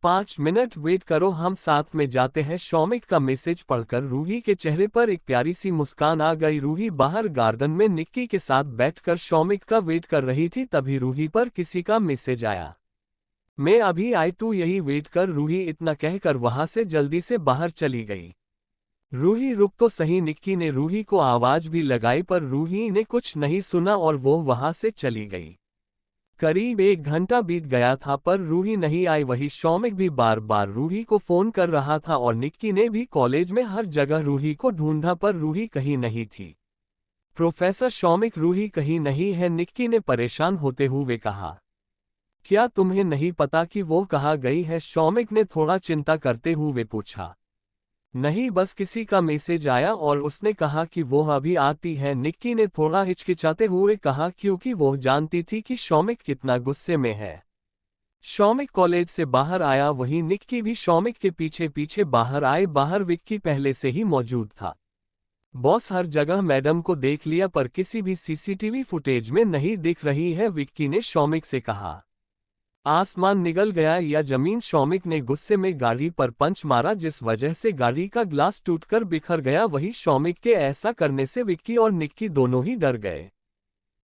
5 मिनट वेट करो, हम साथ में जाते हैं। शौमिक का मैसेज पढ़कर रूही के चेहरे पर एक प्यारी सी मुस्कान आ गई। रूही बाहर गार्डन में निक्की के साथ बैठकर शौमिक का वेट कर रही थी। तभी रूही पर किसी का मैसेज आया। मैं अभी आई, तू यही वेट कर। रूही इतना कहकर वहां से जल्दी से बाहर चली गई। रूही रुक तो सही, निक्की ने रूही को आवाज भी लगाई पर रूही ने कुछ नहीं सुना और वो वहां से चली गई। करीब 1 घंटा बीत गया था पर रूही नहीं आई। वही शौमिक भी बार बार रूही को फोन कर रहा था और निक्की ने भी कॉलेज में हर जगह रूही को ढूंढा पर रूही कहीं नहीं थी। प्रोफेसर शौमिक, रूही कहीं नहीं है, निक्की ने परेशान होते हुए कहा। क्या तुम्हें नहीं पता कि वो कहाँ गई है? शौमिक ने थोड़ा चिंता करते हुए पूछा। नहीं, बस किसी का मैसेज आया और उसने कहा कि वो अभी आती है, निक्की ने थोड़ा हिचकिचाते हुए कहा, क्योंकि वो जानती थी कि शौमिक कितना गुस्से में है। शौमिक कॉलेज से बाहर आया, वहीं निक्की भी शौमिक के पीछे पीछे बाहर आए। बाहर विक्की पहले से ही मौजूद था। बॉस, हर जगह मैडम को देख लिया पर किसी भी सीसीटीवी फुटेज में नहीं दिख रही है, विक्की ने शौमिक से कहा। आसमान निगल गया या जमीन? शौमिक ने गुस्से में गाड़ी पर पंच मारा जिस वजह से गाड़ी का ग्लास टूटकर बिखर गया। वही शौमिक के ऐसा करने से विक्की और निक्की दोनों ही डर गए।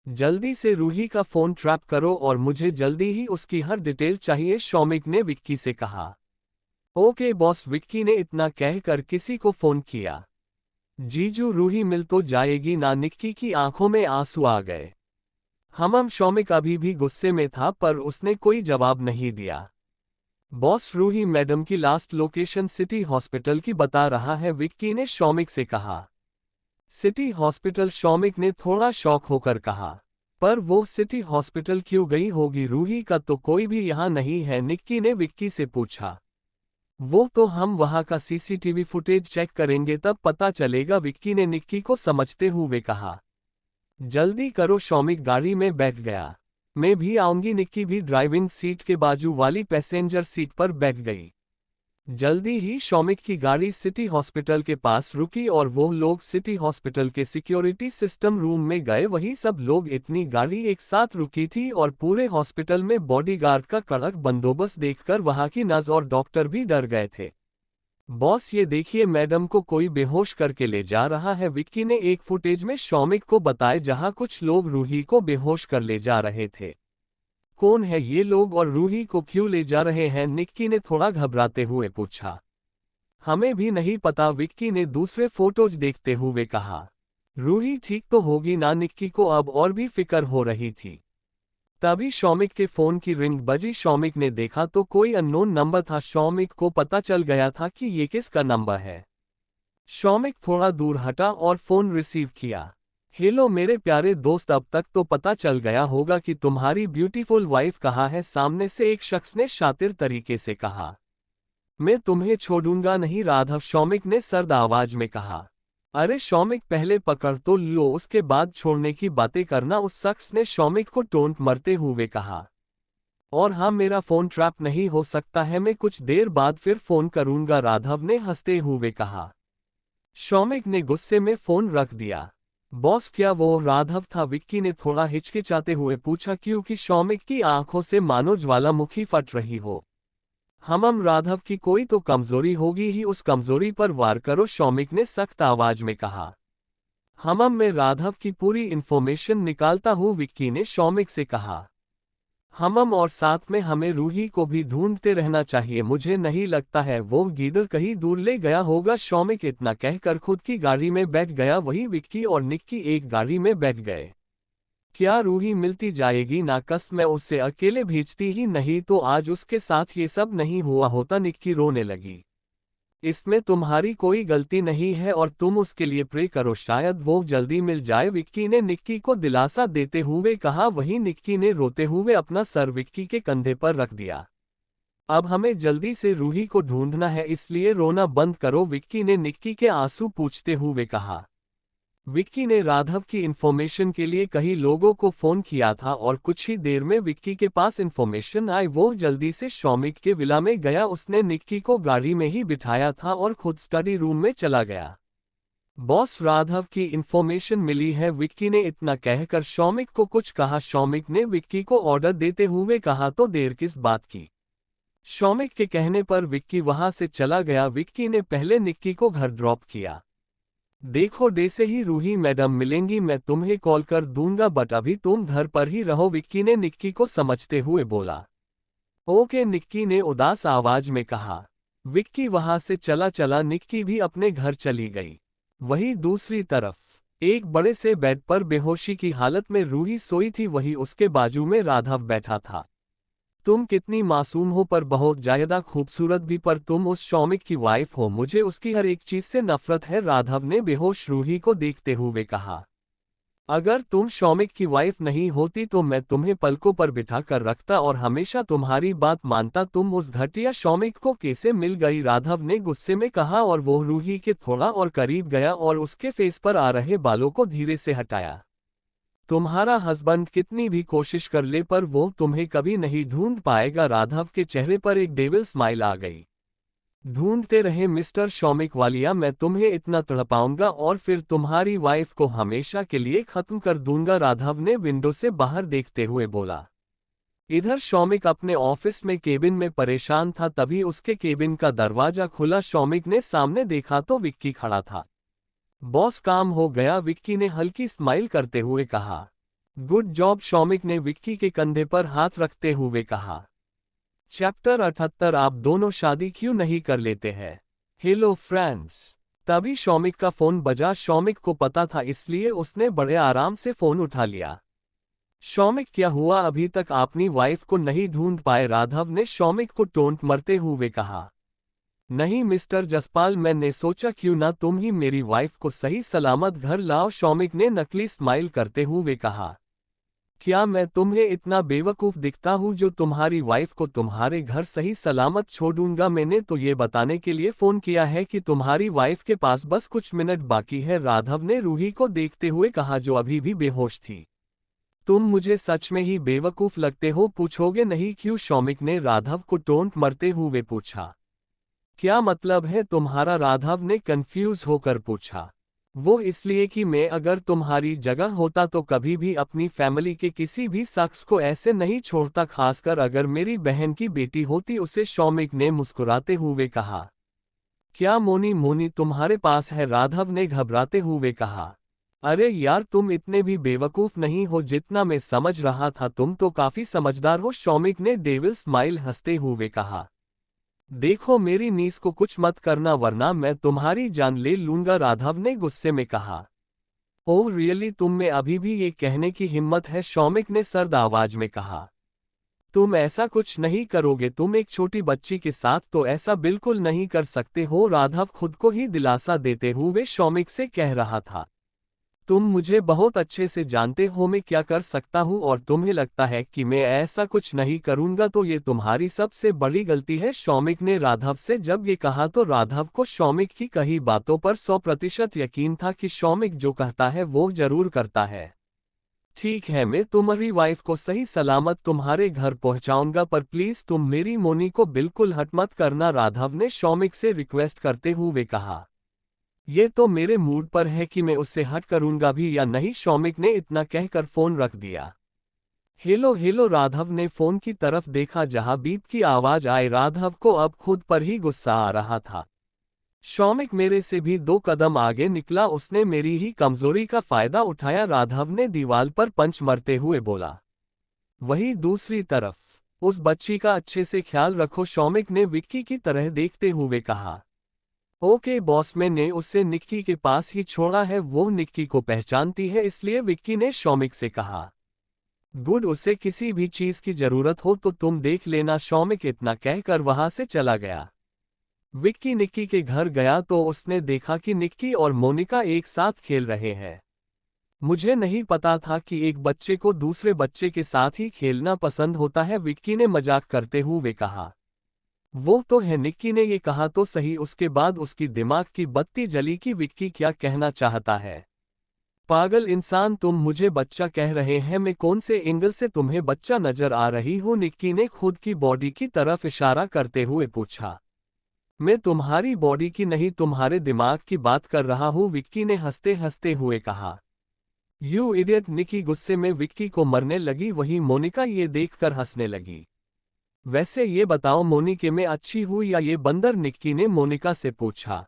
जल्दी से रूही का फोन ट्रैप करो और मुझे जल्दी ही उसकी हर डिटेल चाहिए, शौमिक ने विक्की से कहा। ओके बॉस, विक्की ने इतना कहकर किसी को फोन किया। जीजू, रूही मिल तो जाएगी ना? निक्की की आंखों में आंसू आ गए। शौमिक अभी भी गुस्से में था पर उसने कोई जवाब नहीं दिया। बॉस, रूही मैडम की लास्ट लोकेशन सिटी हॉस्पिटल की बता रहा है, विक्की ने शौमिक से कहा। City hospital? शौमिक ने थोड़ा शॉक होकर कहा। पर वो सिटी हॉस्पिटल क्यों गई होगी? रूही का तो कोई भी यहाँ नहीं है, निक्की ने विक्की से पूछा। वो तो हम वहाँ का सीसीटीवी फुटेज चेक करेंगे तब पता चलेगा, विक्की ने निक्की को समझते हुए कहा। जल्दी करो, शौमिक गाड़ी में बैठ गया। मैं भी आऊंगी, निक्की भी ड्राइविंग सीट के बाजू वाली पैसेंजर सीट पर बैठ गई। जल्दी ही शौमिक की गाड़ी सिटी हॉस्पिटल के पास रुकी और वो लोग सिटी हॉस्पिटल के सिक्योरिटी सिस्टम रूम में गए। वही सब लोग इतनी गाड़ी एक साथ रुकी थी और पूरे हॉस्पिटल में बॉडीगार्ड का कड़क बंदोबस्त देखकर वहां की नर्स और डॉक्टर भी डर गए थे। बॉस, ये देखिए, मैडम को कोई बेहोश करके ले जा रहा है, विक्की ने एक फुटेज में शौमिक को बताया जहां कुछ लोग रूही को बेहोश कर ले जा रहे थे। कौन है ये लोग और रूही को क्यों ले जा रहे हैं? निक्की ने थोड़ा घबराते हुए पूछा। हमें भी नहीं पता, विक्की ने दूसरे फोटोज देखते हुए कहा। रूही ठीक तो होगी ना? निक्की को अब और भी फिक्र हो रही थी। तभी शौमिक के फोन की रिंग बजी। शौमिक ने देखा तो कोई अननोन नंबर था। शौमिक को पता चल गया था कि ये किसका नंबर है। शौमिक थोड़ा दूर हटा और फोन रिसीव किया। हेलो मेरे प्यारे दोस्त, अब तक तो पता चल गया होगा कि तुम्हारी ब्यूटीफुल वाइफ कहाँ है, सामने से एक शख्स ने शातिर तरीके से कहा। मैं तुम्हें छोड़ूंगा नहीं राघव, शौमिक ने सर्द आवाज में कहा। अरे शौमिक, पहले पकड़ तो लो, उसके बाद छोड़ने की बातें करना, उस शख्स ने शौमिक को टोंट मरते हुए कहा। और हाँ, मेरा फोन ट्रैप नहीं हो सकता है, मैं कुछ देर बाद फिर फोन करूंगा, राघव ने हंसते हुए कहा। शौमिक ने गुस्से में फोन रख दिया। बॉस, क्या वो राघव था? विक्की ने थोड़ा हिचकिचाते हुए पूछा, क्योंकि शौमिक की आंखों से मानो ज्वालामुखी फट रही हो। राघव की कोई तो कमजोरी होगी ही, उस कमजोरी पर वार करो, शौमिक ने सख्त आवाज में कहा। मैं राघव की पूरी इंफॉर्मेशन निकालता हूँ, विक्की ने शौमिक से कहा। और साथ में हमें रूही को भी ढूंढते रहना चाहिए, मुझे नहीं लगता है वो गीदड़ कहीं दूर ले गया होगा। शौमिक इतना कहकर खुद की गाड़ी में बैठ गया। वहीं विक्की और निक्की एक गाड़ी में बैठ गए। क्या रूही मिलती जाएगी ना, कसम मैं उससे अकेले भेजती ही नहीं तो आज उसके साथ ये सब नहीं हुआ होता। निक्की रोने लगी। इसमें तुम्हारी कोई गलती नहीं है और तुम उसके लिए प्रे करो, शायद वो जल्दी मिल जाए, विक्की ने निक्की को दिलासा देते हुए कहा। वहीं निक्की ने रोते हुए अपना सर विक्की के कंधे पर रख दिया। अब हमें जल्दी से रूही को ढूंढना है, इसलिए रोना बंद करो, विक्की ने निक्की के आंसू पोंछते हुए कहा। विक्की ने राघव की इन्फॉर्मेशन के लिए कई लोगों को फोन किया था और कुछ ही देर में विक्की के पास इन्फॉर्मेशन आई। वो जल्दी से शौमिक के विला में गया। उसने निक्की को गाड़ी में ही बिठाया था और खुद स्टडी रूम में चला गया। बॉस, राघव की इन्फॉर्मेशन मिली है, विक्की ने इतना कहकर शौमिक को कुछ कहा। शौमिक ने विक्की को ऑर्डर देते हुए कहा, तो देर किस बात की। शौमिक के कहने पर विक्की वहां से चला गया। विक्की ने पहले निक्की को घर ड्रॉप किया। देखो, डे से ही रूही मैडम मिलेंगी, मैं तुम्हें कॉल कर दूंगा, बट अभी तुम घर पर ही रहो, विक्की ने निक्की को समझते हुए बोला। ओके, निक्की ने उदास आवाज में कहा। विक्की वहां से चला चला। निक्की भी अपने घर चली गई। वहीं दूसरी तरफ एक बड़े से बेड पर बेहोशी की हालत में रूही सोई थी। वही उसके बाजू में राघव बैठा था। तुम कितनी मासूम हो, पर बहुत ज्यादा खूबसूरत भी, पर तुम उस शौमिक की वाइफ हो, मुझे उसकी हर एक चीज से नफरत है, राघव ने बेहोश रूही को देखते हुए कहा। अगर तुम शौमिक की वाइफ नहीं होती तो मैं तुम्हें पलकों पर बिठा कर रखता और हमेशा तुम्हारी बात मानता। तुम उस घटिया शौमिक को कैसे मिल गई, राघव ने गुस्से में कहा और वो रूही के थोड़ा और करीब गया और उसके फेस पर आ रहे बालों को धीरे से हटाया। तुम्हारा हस्बैंड कितनी भी कोशिश कर ले पर वो तुम्हें कभी नहीं ढूंढ पाएगा, राघव के चेहरे पर एक डेविल स्माइल आ गई। ढूंढते रहे मिस्टर शौमिक वालिया, मैं तुम्हें इतना तड़पाऊंगा और फिर तुम्हारी वाइफ को हमेशा के लिए खत्म कर दूंगा, राघव ने विंडो से बाहर देखते हुए बोला। इधर शौमिक अपने ऑफिस में केबिन में परेशान था। तभी उसके केबिन का दरवाजा खुला। शौमिक ने सामने देखा तो विक्की खड़ा था। बॉस, काम हो गया, विक्की ने हल्की स्माइल करते हुए कहा। गुड जॉब, शौमिक ने विक्की के कंधे पर हाथ रखते हुए कहा। चैप्टर 78, आप दोनों शादी क्यों नहीं कर लेते हैं? Hello friends. तभी शौमिक का फोन बजा। शौमिक को पता था, इसलिए उसने बड़े आराम से फोन उठा लिया। शौमिक, क्या हुआ, अभी तक अपनी वाइफ को नहीं ढूंढ पाए? राघव ने शौमिक को टोंट मरते हुए कहा। नहीं मिस्टर जसपाल, मैंने सोचा क्यों ना तुम ही मेरी वाइफ को सही सलामत घर लाओ, शौमिक ने नकली स्माइल करते हुए कहा। क्या मैं तुम्हें इतना बेवकूफ दिखता हूँ जो तुम्हारी वाइफ को तुम्हारे घर सही सलामत छोड़ूंगा? मैंने तो ये बताने के लिए फोन किया है कि तुम्हारी वाइफ के पास बस कुछ मिनट बाकी है, राघव ने रूही को देखते हुए कहा, जो अभी भी बेहोश थी। तुम मुझे सच में ही बेवकूफ लगते हो, पूछोगे नहीं क्यों? शौमिक ने राघव को टोंट मरते हुए पूछा। क्या मतलब है तुम्हारा? राघव ने कंफ्यूज होकर पूछा। वो इसलिए कि मैं अगर तुम्हारी जगह होता तो कभी भी अपनी फैमिली के किसी भी शख्स को ऐसे नहीं छोड़ता, खासकर अगर मेरी बहन की बेटी होती उसे, शौमिक ने मुस्कुराते हुए कहा। क्या मोनी मोनी तुम्हारे पास है? राघव ने घबराते हुए कहा। अरे यार, तुम इतने भी बेवकूफ नहीं हो जितना मैं समझ रहा था, तुम तो काफी समझदार हो, शौमिक ने डेविल स्माइल हंसते हुए कहा। देखो, मेरी नीस को कुछ मत करना वरना मैं तुम्हारी जान ले लूंगा, राघव ने गुस्से में कहा। ओह रियली, तुम में अभी भी ये कहने की हिम्मत है? शौमिक ने सर्द आवाज में कहा। तुम ऐसा कुछ नहीं करोगे, तुम एक छोटी बच्ची के साथ तो ऐसा बिल्कुल नहीं कर सकते हो। राघव खुद को ही दिलासा देते हुए शौमिक से कह रहा था। तुम मुझे बहुत अच्छे से जानते हो मैं क्या कर सकता हूँ, और तुम्हें लगता है कि मैं ऐसा कुछ नहीं करूंगा तो ये तुम्हारी सबसे बड़ी गलती है। शौमिक ने राघव से जब ये कहा तो राघव को शौमिक की कही बातों पर 100% यकीन था कि शौमिक जो कहता है वो जरूर करता है। ठीक है, मैं तुम्हारी वाइफ को सही सलामत तुम्हारे घर पहुंचाऊंगा, पर प्लीज तुम मेरी मोनी को बिल्कुल हट मत करना, राघव ने शौमिक से रिक्वेस्ट करते हुए कहा। ये तो मेरे मूड पर है कि मैं उससे हट करूंगा भी या नहीं, शौमिक ने इतना कहकर फोन रख दिया। हेलो हेलो, राघव ने फोन की तरफ देखा जहां बीप की आवाज आई। राघव को अब खुद पर ही गुस्सा आ रहा था। शौमिक मेरे से भी 2 कदम आगे निकला, उसने मेरी ही कमजोरी का फायदा उठाया, राघव ने दीवार पर पंच मरते हुए बोला। वहीं दूसरी तरफ, उस बच्ची का अच्छे से ख्याल रखो, शौमिक ने विक्की की तरह देखते हुए कहा। ओके बॉस, मैंने उसे निक्की के पास ही छोड़ा है, वो निक्की को पहचानती है, इसलिए विक्की ने शौमिक से कहा। गुड, उसे किसी भी चीज की जरूरत हो तो तुम देख लेना, शौमिक इतना कहकर वहां से चला गया। विक्की निक्की के घर गया तो उसने देखा कि निक्की और मोनिका एक साथ खेल रहे हैं। मुझे नहीं पता था कि एक बच्चे को दूसरे बच्चे के साथ ही खेलना पसंद होता है, विक्की ने मजाक करते हुए कहा। वो तो है, निक्की ने ये कहा तो सही, उसके बाद उसकी दिमाग की बत्ती जली कि विक्की क्या कहना चाहता है। पागल इंसान, तुम मुझे बच्चा कह रहे हैं, मैं कौन से एंगल से तुम्हें बच्चा नजर आ रही हूं, निक्की ने खुद की बॉडी की तरफ इशारा करते हुए पूछा। मैं तुम्हारी बॉडी की नहीं, तुम्हारे दिमाग की बात कर रहा हूं, विक्की ने हंसते हंसते हुए कहा। यू इडियट, निक्की गुस्से में विक्की को मरने लगी, वहीं मोनिका ये देखकर हंसने लगी। वैसे ये बताओ मोनी कि मैं अच्छी हूं या ये बंदर, निक्की ने मोनिका से पूछा।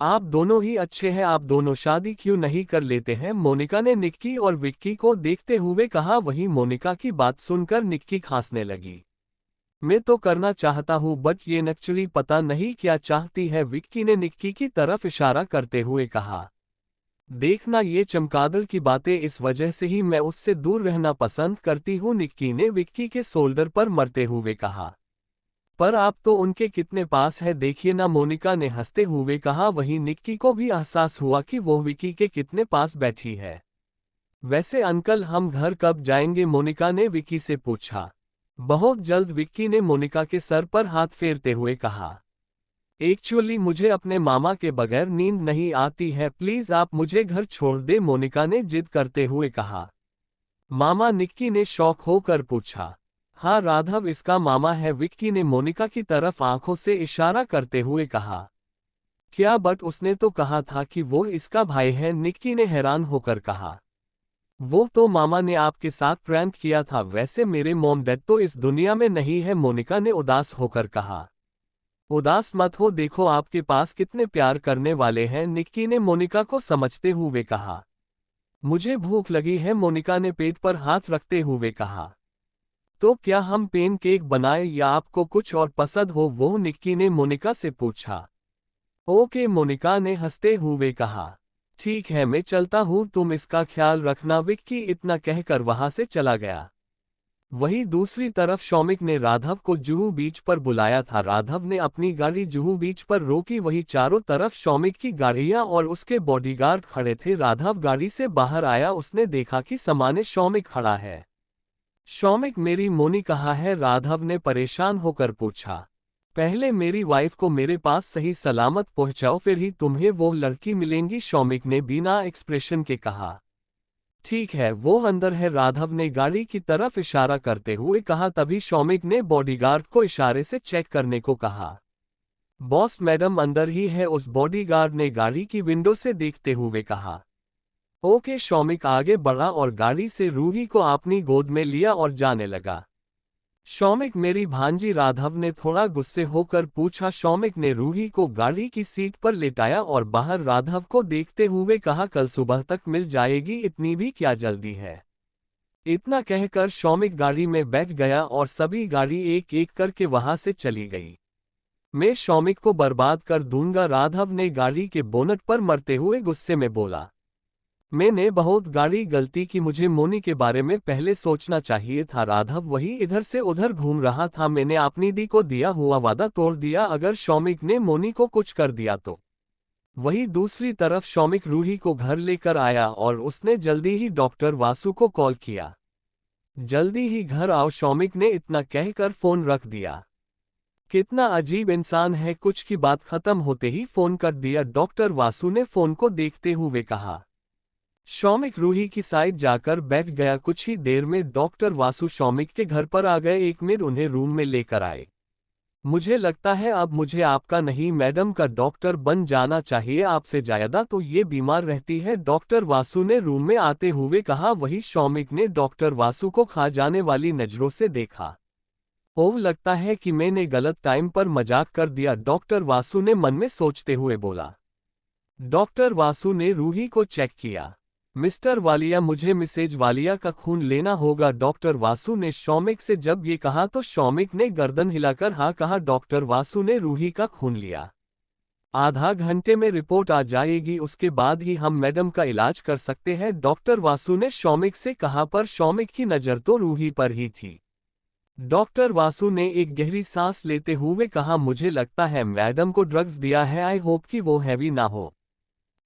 आप दोनों ही अच्छे हैं, आप दोनों शादी क्यों नहीं कर लेते हैं, मोनिका ने निक्की और विक्की को देखते हुए कहा। वहीं मोनिका की बात सुनकर निक्की हंसने लगी। मैं तो करना चाहता हूं बट ये नक्चुली पता नहीं क्या चाहती है, विक्की ने निक्की की तरफ इशारा करते हुए कहा। देखना ये चमगादड़ की बातें, इस वजह से ही मैं उससे दूर रहना पसंद करती हूँ, निक्की ने विक्की के शोल्डर पर मरते हुए कहा। पर आप तो उनके कितने पास है, देखिए ना, मोनिका ने हंसते हुए कहा। वहीं निक्की को भी एहसास हुआ कि वो विक्की के कितने पास बैठी है। वैसे अंकल हम घर कब जाएंगे, मोनिका ने विक्की से पूछा। बहुत जल्द, विक्की ने मोनिका के सर पर हाथ फेरते हुए कहा। एक्चुअली मुझे अपने मामा के बगैर नींद नहीं आती है, प्लीज आप मुझे घर छोड़ दे, मोनिका ने जिद करते हुए कहा। मामा, निक्की ने शौक होकर पूछा। हाँ राघव इसका मामा है, विक्की ने मोनिका की तरफ आंखों से इशारा करते हुए कहा। क्या, बट उसने तो कहा था कि वो इसका भाई है, निक्की ने हैरान होकर कहा। वो तो मामा ने आपके साथ प्रैंक किया था, वैसे मेरे मॉम डैड तो इस दुनिया में नहीं है, मोनिका ने उदास होकर कहा। उदास मत हो, देखो आपके पास कितने प्यार करने वाले हैं, निक्की ने मोनिका को समझते हुए कहा। मुझे भूख लगी है, मोनिका ने पेट पर हाथ रखते हुए कहा। तो क्या हम पेन केक बनाए या आपको कुछ और पसंद हो, वो निक्की ने मोनिका से पूछा। ओके, मोनिका ने हंसते हुए कहा। ठीक है मैं चलता हूँ, तुम इसका ख्याल रखना, विक्की इतना कहकर वहां से चला गया। वहीं दूसरी तरफ शौमिक ने राघव को जुहू बीच पर बुलाया था। राघव ने अपनी गाड़ी जुहू बीच पर रोकी, वहीं चारों तरफ शौमिक की गाड़ियां और उसके बॉडीगार्ड खड़े थे। राघव गाड़ी से बाहर आया, उसने देखा कि सामने शौमिक खड़ा है। शौमिक, मेरी मोनी कहाँ है, राघव ने परेशान होकर पूछा। पहले मेरी वाइफ को मेरे पास सही सलामत पहुंचाओ, फिर ही तुम्हें वो लड़की मिलेंगी, शौमिक ने बिना एक्सप्रेशन के कहा। ठीक है वो अंदर है, राघव ने गाड़ी की तरफ इशारा करते हुए कहा। तभी शौमिक ने बॉडीगार्ड को इशारे से चेक करने को कहा। बॉस मैडम अंदर ही है, उस बॉडीगार्ड ने गाड़ी की विंडो से देखते हुए कहा। ओके, शौमिक आगे बढ़ा और गाड़ी से रूही को अपनी गोद में लिया और जाने लगा। शौमिक, मेरी भांजी, राघव ने थोड़ा गुस्से होकर पूछा। शौमिक ने रूही को गाड़ी की सीट पर लेटाया और बाहर राघव को देखते हुए कहा, कल सुबह तक मिल जाएगी, इतनी भी क्या जल्दी है। इतना कहकर शौमिक गाड़ी में बैठ गया और सभी गाड़ी एक एक करके वहां से चली गई। मैं शौमिक को बर्बाद कर दूंगा, राघव ने गाड़ी के बोनट पर मरते हुए गुस्से में बोला। मैंने बहुत गाड़ी गलती की, मुझे मोनी के बारे में पहले सोचना चाहिए था। राघव वही इधर से उधर घूम रहा था। मैंने अपनी दी को दिया हुआ वादा तोड़ दिया। अगर शौमिक ने मोनी को कुछ कर दिया तो। वही दूसरी तरफ शौमिक रूही को घर लेकर आया और उसने जल्दी ही डॉक्टर वासु को कॉल किया। जल्दी ही घर आओ, शौमिक ने इतना कहकर फोन रख दिया। कितना अजीब इंसान है, कुछ की बात खत्म होते ही फोन कर दिया। डॉक्टर वासु ने फोन को देखते हुए कहा। शौमिक रूही की साइड जाकर बैठ गया। कुछ ही देर में डॉक्टर वासु शौमिक के घर पर आ गए। 1 मिनट उन्हें रूम में लेकर आए। मुझे लगता है अब मुझे आपका नहीं मैडम का डॉक्टर बन जाना चाहिए, आपसे ज्यादा तो ये बीमार रहती है, डॉक्टर वासु ने रूम में आते हुए कहा। वही शौमिक ने डॉक्टर वासु को खा जाने वाली नजरों से देखा। ओह, लगता है कि मैंने गलत टाइम पर मजाक कर दिया, डॉक्टर वासु ने मन में सोचते हुए बोला। डॉक्टर वासु ने रूही को चेक किया। मिस्टर वालिया, मुझे मिसेज वालिया का खून लेना होगा, डॉक्टर वासु ने शौमिक से जब ये कहा तो शौमिक ने गर्दन हिलाकर हाँ कहा। डॉक्टर वासु ने रूही का खून लिया। आधा घंटे में रिपोर्ट आ जाएगी, उसके बाद ही हम मैडम का इलाज कर सकते हैं, डॉक्टर वासु ने शौमिक से कहा। पर शौमिक की नजर तो रूही पर ही थी। डॉक्टर वासु ने एक गहरी सांस लेते हुए कहा, मुझे लगता है मैडम को ड्रग्स दिया है, आई होप कि वो हैवी ना हो।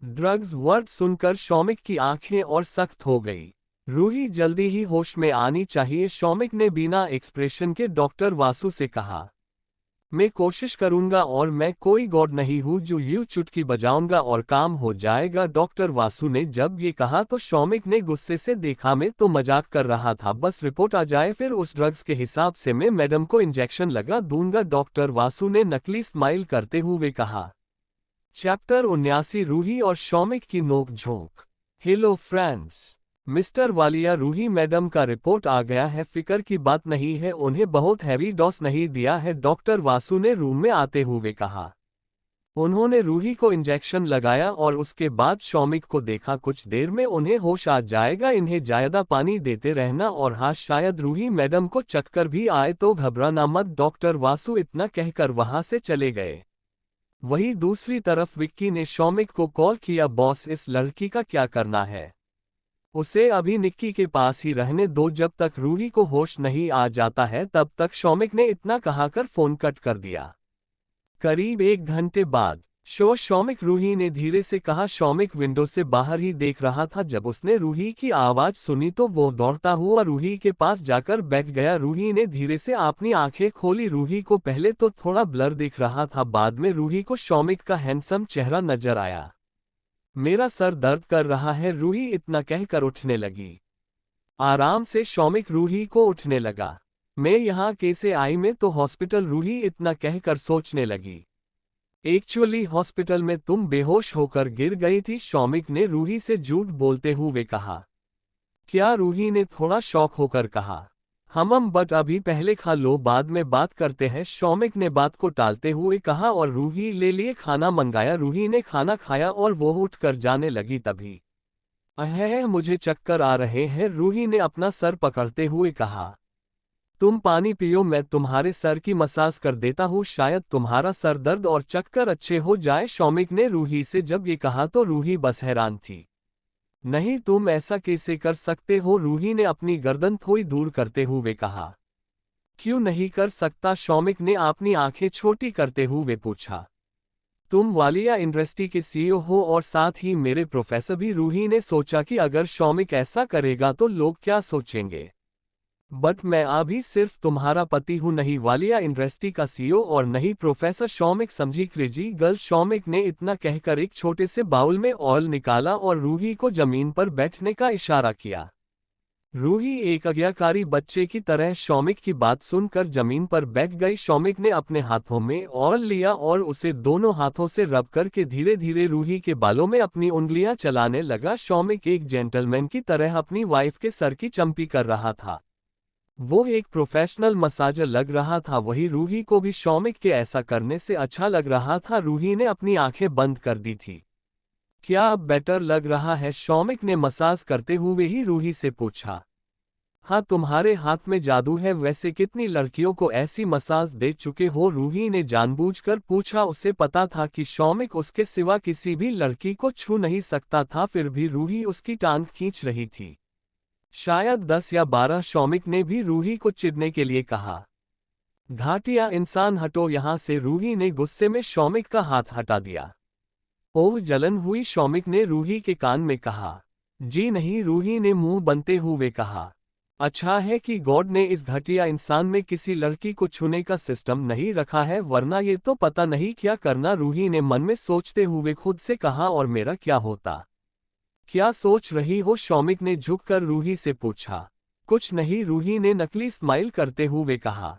ड्रग्स वर्ड सुनकर शौमिक की आंखें और सख्त हो गई। रूही जल्दी ही होश में आनी चाहिए, शौमिक ने बिना एक्सप्रेशन के डॉक्टर वासु से कहा। मैं कोशिश करूंगा और मैं कोई गॉड नहीं हूं जो यूं चुटकी बजाऊंगा और काम हो जाएगा। डॉक्टर वासु ने जब ये कहा तो शौमिक ने गुस्से से देखा। मैं तो मजाक कर रहा था, बस रिपोर्ट आ जाए फिर उस ड्रग्स के हिसाब से मैं मैडम को इंजेक्शन लगा दूंगा, डॉक्टर वासु ने नकली स्माइल करते हुए कहा। चैप्टर 79 रूही और शौमिक की नोक-झोंक। Hello friends, Mister Walia, Ruhi madam का रिपोर्ट आ गया है, फिक्र की बात नहीं है, उन्हें बहुत हैवी डोज नहीं दिया है, डॉक्टर वासु ने रूम में आते हुए कहा। उन्होंने रूही को इंजेक्शन लगाया और उसके बाद शौमिक को देखा। कुछ देर में उन्हें होश आ जाएगा, इन्हें ज्यादा पानी देते रहना और हाँ शायद रूही मैडम को चक्कर भी आए तो घबराना मत, डॉक्टर वासु इतना कहकर वहां से चले गए। वही दूसरी तरफ विक्की ने शौमिक को कॉल किया। बॉस, इस लड़की का क्या करना है? उसे अभी निक्की के पास ही रहने दो, जब तक रूही को होश नहीं आ जाता है तब तक, शौमिक ने इतना कहाकर फोन कट कर दिया। करीब 1 घंटे बाद शौमिक रूही ने धीरे से कहा। शौमिक विंडो से बाहर ही देख रहा था। जब उसने रूही की आवाज सुनी तो वो दौड़ता हुआ रूही के पास जाकर बैठ गया। रूही ने धीरे से अपनी आंखें खोली। रूही को पहले तो थोड़ा ब्लर दिख रहा था, बाद में रूही को शौमिक का हैंडसम चेहरा नजर आया। मेरा सर दर्द कर रहा है, रूही इतना कहकर उठने लगी। आराम से, शौमिक रूही को उठने लगा। मैं यहाँ कैसे आई, मैं तो हॉस्पिटल, रूही इतना कहकर सोचने लगी। एक्चुअली हॉस्पिटल में तुम बेहोश होकर गिर गई थी, शौमिक ने रूही से झूठ बोलते हुए कहा। क्या, रूही ने थोड़ा शॉक होकर कहा। बट अभी पहले खा लो, बाद में बात करते हैं, शौमिक ने बात को टालते हुए कहा और रूही ले लिए खाना मंगाया। रूही ने खाना खाया और वो उठकर जाने लगी। तभी मुझे चक्कर आ रहे हैं, रूही ने अपना सर पकड़ते हुए कहा। तुम पानी पियो, मैं तुम्हारे सर की मसाज कर देता हूँ, शायद तुम्हारा सर दर्द और चक्कर अच्छे हो जाए, शौमिक ने रूही से जब ये कहा तो रूही बस हैरान थी। नहीं, तुम ऐसा कैसे कर सकते हो, रूही ने अपनी गर्दन थोड़ी दूर करते हुए कहा। क्यों नहीं कर सकता, शौमिक ने अपनी आंखें छोटी करते हुए पूछा। तुम वालिया इंडस्ट्री के सीईओ हो और साथ ही मेरे प्रोफेसर भी, रूही ने सोचा कि अगर शौमिक ऐसा करेगा तो लोग क्या सोचेंगे। बट मैं अभी सिर्फ तुम्हारा पति हूं, नहीं वालिया इंडस्ट्री का सीईओ और नहीं प्रोफेसर, शौमिक समझी। क्रेजी गर्ल, शौमिक ने इतना कहकर एक छोटे से बाउल में ऑयल निकाला और रूही को जमीन पर बैठने का इशारा किया। रूही एक आज्ञाकारी बच्चे की तरह शौमिक की बात सुनकर जमीन पर बैठ गई। शौमिक ने अपने हाथों में ऑयल लिया और उसे दोनों हाथों से रब करके धीरे धीरे रूही के बालों में अपनी उंगलियां चलाने लगा। शौमिक एक जेंटलमैन की तरह अपनी वाइफ के सर की चंपी कर रहा था। वो एक प्रोफेशनल मसाजर लग रहा था। वही रूही को भी शौमिक के ऐसा करने से अच्छा लग रहा था। रूही ने अपनी आंखें बंद कर दी थी। क्या अब बेटर लग रहा है, शौमिक ने मसाज करते हुए ही रूही से पूछा। हाँ, तुम्हारे हाथ में जादू है। वैसे कितनी लड़कियों को ऐसी मसाज दे चुके हो? रूही ने जानबूझकर पूछा। उसे पता था कि शौमिक उसके सिवा किसी भी लड़की को छू नहीं सकता था, फिर भी रूही उसकी टांग खींच रही थी। शायद 10 या 12 शौमिक ने भी रूही को चिढ़ने के लिए कहा। घाटिया इंसान, हटो यहाँ से। रूही ने गुस्से में शौमिक का हाथ हटा दिया। ओह, जलन हुई? शौमिक ने रूही के कान में कहा। जी नहीं, रूही ने मुंह बनते हुए कहा। अच्छा है कि गॉड ने इस घटिया इंसान में किसी लड़की को छूने का सिस्टम नहीं रखा है, वरना ये तो पता नहीं क्या करना। रूही ने मन में सोचते हुए खुद से कहा। और मेरा क्या होता? क्या सोच रही हो? शौमिक ने झुककर रूही से पूछा। कुछ नहीं, रूही ने नकली स्माइल करते हुए कहा।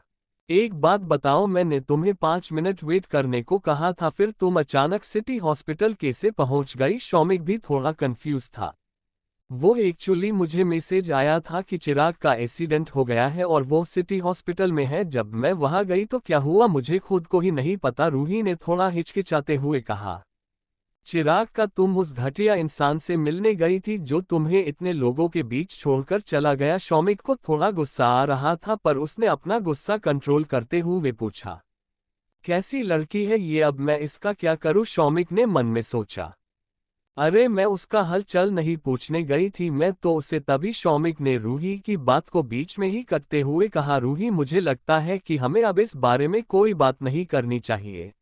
एक बात बताओ, मैंने तुम्हें 5 मिनट वेट करने को कहा था, फिर तुम अचानक सिटी हॉस्पिटल कैसे पहुंच गई? शौमिक भी थोड़ा कंफ्यूज था। वो एक्चुअली मुझे मैसेज आया था कि चिराग का एक्सीडेंट हो गया है और वो सिटी हॉस्पिटल में है। जब मैं वहां गई तो क्या हुआ मुझे खुद को ही नहीं पता, रूही ने थोड़ा हिचकिचाते हुए कहा। चिराग का? तुम उस घटिया इंसान से मिलने गई थी जो तुम्हें इतने लोगों के बीच छोड़कर चला गया? शौमिक को थोड़ा गुस्सा आ रहा था, पर उसने अपना गुस्सा कंट्रोल करते हुए पूछा। कैसी लड़की है ये? अब मैं इसका क्या करूं? शौमिक ने मन में सोचा। अरे, मैं उसका हाल चाल नहीं पूछने गई थी, मैं तो उसे तभी। शौमिक ने रूही की बात को बीच में ही कटते हुए कहा। रूही, मुझे लगता है कि हमें अब इस बारे में कोई बात नहीं करनी चाहिए।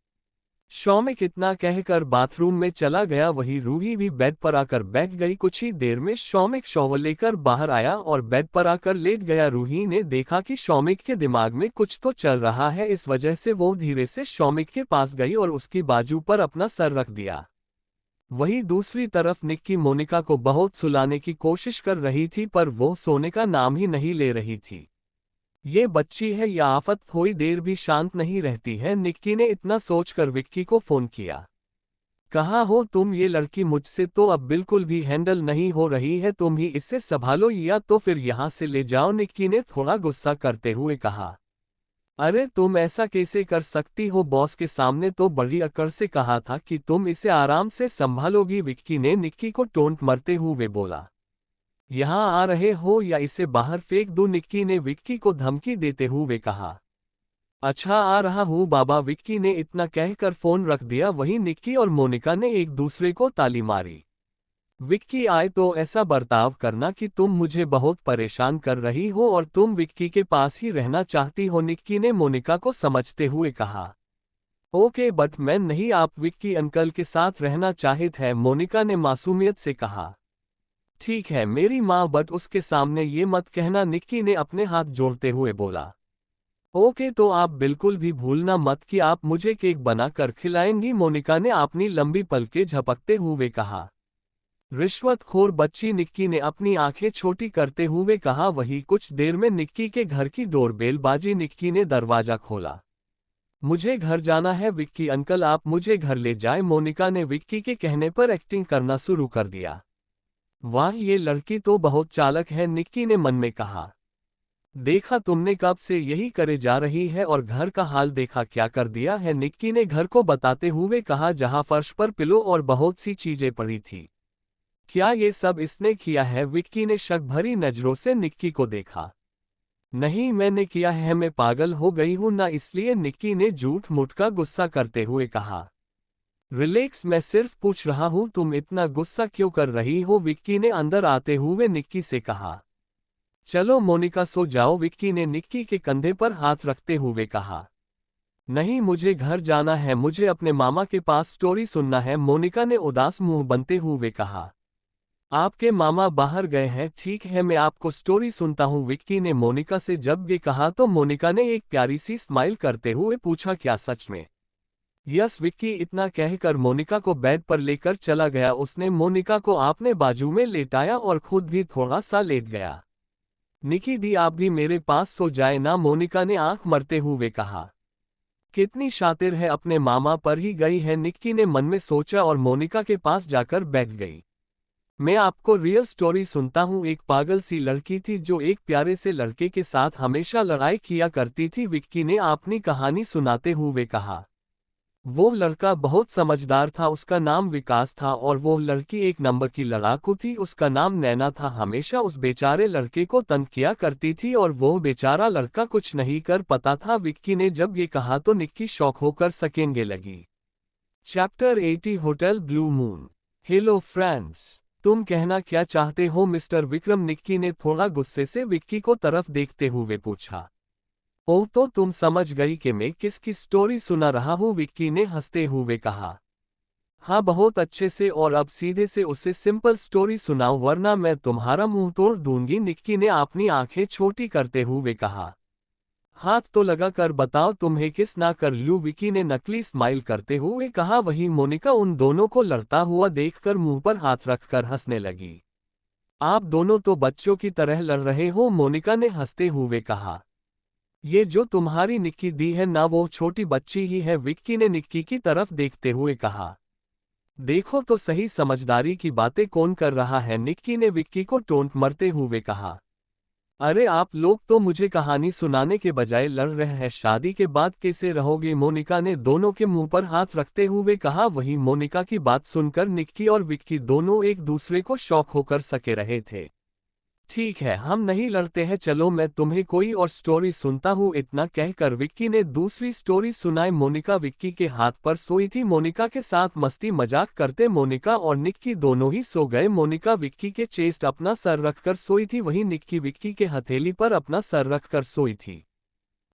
शौमिक इतना कहकर बाथरूम में चला गया। वही रूही भी बेड पर आकर बैठ गई। कुछ ही देर में शौमिक शॉवर लेकर बाहर आया और बेड पर आकर लेट गया। रूही ने देखा कि शौमिक के दिमाग में कुछ तो चल रहा है, इस वजह से वो धीरे से शौमिक के पास गई और उसकी बाजू पर अपना सर रख दिया। वहीं दूसरी तरफ निक्की मोनिका को बहुत सुलाने की कोशिश कर रही थी, पर वो सोने का नाम ही नहीं ले रही थी। ये बच्ची है या आफत, थोड़ी देर भी शांत नहीं रहती है। निक्की ने इतना सोचकर विक्की को फोन किया। कहाँ हो तुम? ये लड़की मुझसे तो अब बिल्कुल भी हैंडल नहीं हो रही है, तुम ही इसे संभालो या तो फिर यहाँ से ले जाओ, निक्की ने थोड़ा गुस्सा करते हुए कहा। अरे, तुम ऐसा कैसे कर सकती हो? बॉस के सामने तो बड़ी अकड़ से कहा था कि तुम इसे आराम से संभालोगी, विक्की ने निक्की को टोंट मारते हुए बोला। यहाँ आ रहे हो या इसे बाहर फेंक दूं? निक्की ने विक्की को धमकी देते हुए कहा। अच्छा, आ रहा हूँ बाबा, विक्की ने इतना कहकर फोन रख दिया। वहीं निक्की और मोनिका ने एक दूसरे को ताली मारी। विक्की, आए तो ऐसा बर्ताव करना कि तुम मुझे बहुत परेशान कर रही हो और तुम विक्की के पास ही रहना चाहती हो, निक्की ने मोनिका को समझते हुए कहा। ओके, बट मैं नहीं, आप विक्की अंकल के साथ रहना चाहते हैं, मोनिका ने मासूमियत से कहा। ठीक है मेरी माँ, बट उसके सामने ये मत कहना, निक्की ने अपने हाथ जोड़ते हुए बोला। ओके, तो आप बिल्कुल भी भूलना मत कि आप मुझे केक बनाकर खिलाएंगी, मोनिका ने अपनी लंबी पलकें झपकते हुए कहा। रिश्वतखोर बच्ची, निक्की ने अपनी आंखें छोटी करते हुए कहा। वही कुछ देर में निक्की के घर की डोरबेल बाजी। निक्की ने दरवाजा खोला। मुझे घर जाना है विक्की अंकल, आप मुझे घर ले जाएं, मोनिका ने विक्की के कहने पर एक्टिंग करना शुरू कर दिया। वाह, ये लड़की तो बहुत चालाक है, निक्की ने मन में कहा। देखा तुमने, कब से यही करे जा रही है और घर का हाल देखा क्या कर दिया है, निक्की ने घर को बताते हुए कहा, जहां फर्श पर पिलो और बहुत सी चीजें पड़ी थी। क्या ये सब इसने किया है? विक्की ने शक भरी नजरों से निक्की को देखा। नहीं, मैंने किया है, मैं पागल हो गई हूं ना इसलिए, निक्की ने झूठ मूठ का गुस्सा करते हुए कहा। रिलैक्स, मैं सिर्फ पूछ रहा हूं, तुम इतना गुस्सा क्यों कर रही हो? विक्की ने अंदर आते हुए निक्की से कहा। चलो मोनिका, सो जाओ, विक्की ने निक्की के कंधे पर हाथ रखते हुए कहा। नहीं, मुझे घर जाना है, मुझे अपने मामा के पास स्टोरी सुनना है, मोनिका ने उदास मुंह बनते हुए कहा। आपके मामा बाहर गए हैं? ठीक है, मैं आपको स्टोरी सुनता हूँ, विक्की ने मोनिका से जब ये कहा तो मोनिका ने एक प्यारी सी स्माइल करते हुए पूछा, क्या सच में? यस, विक्की इतना कहकर मोनिका को बेड पर लेकर चला गया। उसने मोनिका को अपने बाजू में लेटाया और खुद भी थोड़ा सा लेट गया। निकी दी, आप भी मेरे पास सो जाए ना, मोनिका ने आंख मरते हुए कहा। कितनी शातिर है, अपने मामा पर ही गई है, निक्की ने मन में सोचा और मोनिका के पास जाकर बैठ गई। मैं आपको रियल स्टोरी सुनता हूँ। एक पागल सी लड़की थी जो एक प्यारे से लड़के के साथ हमेशा लड़ाई किया करती थी, विक्की ने अपनी कहानी सुनाते हुए कहा। वो लड़का बहुत समझदार था, उसका नाम विकास था, और वो लड़की एक नंबर की लड़ाकू थी, उसका नाम नैना था। हमेशा उस बेचारे लड़के को तंग किया करती थी और वो बेचारा लड़का कुछ नहीं कर पाता था। विक्की ने जब ये कहा तो निक्की शॉक होकर सकेंगे लगी। Chapter 80 hotel blue moon. Hello friends, तुम कहना क्या चाहते हो मिस्टर विक्रम? निक्की ने थोड़ा गुस्से से विक्की को तरफ देखते हुए पूछा। ओह, तो तुम समझ गई कि मैं किसकी स्टोरी सुना रहा हूँ? विक्की ने हंसते हुए कहा। हाँ, बहुत अच्छे से, और अब सीधे से उसे सिंपल स्टोरी सुनाओ वरना मैं तुम्हारा मुंह तोड़ दूंगी। निक्की ने अपनी आंखें छोटी करते हुए कहा। हाथ तो लगा कर बताओ, तुम्हें किस ना कर लूं? विक्की ने नकली स्माइल करते हुए कहा। वहीं मोनिका उन दोनों को लड़ता हुआ देखकर मुंह पर हाथ रखकर हंसने लगी। आप दोनों तो बच्चों की तरह लड़ रहे हो, मोनिका ने हंसते हुए कहा। ये जो तुम्हारी निक्की दी है ना, वो छोटी बच्ची ही है, विक्की ने निक्की की तरफ देखते हुए कहा। देखो तो सही, समझदारी की बातें कौन कर रहा है? निक्की ने विक्की को टोंट मारते हुए कहा। अरे आप लोग तो मुझे कहानी सुनाने के बजाय लड़ रहे हैं, शादी के बाद कैसे रहोगे? मोनिका ने दोनों के मुंह पर हाथ रखते हुए कहा। वहीं मोनिका की बात सुनकर निक्की और विक्की दोनों एक दूसरे को शॉक होकर सके रहे थे। ठीक है, हम नहीं लड़ते हैं, चलो मैं तुम्हें कोई और स्टोरी सुनता हूँ। इतना कहकर विक्की ने दूसरी स्टोरी सुनाई। मोनिका विक्की के हाथ पर सोई थी। मोनिका के साथ मस्ती मजाक करते मोनिका और निक्की दोनों ही सो गए। मोनिका विक्की के चेस्ट अपना सर रखकर सोई थी, वहीं निक्की विक्की के हथेली पर अपना सर रखकर सोई थी।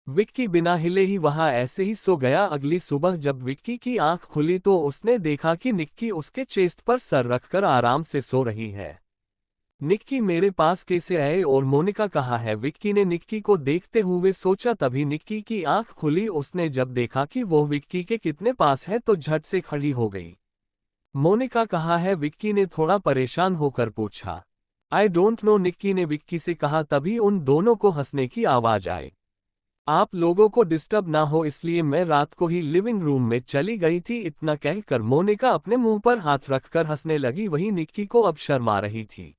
विक्की बिना हिले ही वहां ऐसे ही सो गया। अगली सुबह जब विक्की की आंख खुली तो उसने देखा कि निक्की उसके चेस्ट पर सर रखकर आराम से सो रही है। निक्की मेरे पास कैसे आए और मोनिका कहाँ है? विक्की ने निक्की को देखते हुए सोचा। तभी निक्की की आंख खुली। उसने जब देखा कि वो विक्की के कितने पास है तो झट से खड़ी हो गई। मोनिका कहाँ है? विक्की ने थोड़ा परेशान होकर पूछा। आई डोंट नो, निक्की ने विक्की से कहा। तभी उन दोनों को हंसने की आवाज आई। आप लोगों को डिस्टर्ब ना हो इसलिए मैं रात को ही लिविंग रूम में चली गई थी। इतना कहकर मोनिका अपने मुंह पर हाथ रखकर हंसने लगी। वहीं निक्की को अब शर्म आ रही थी।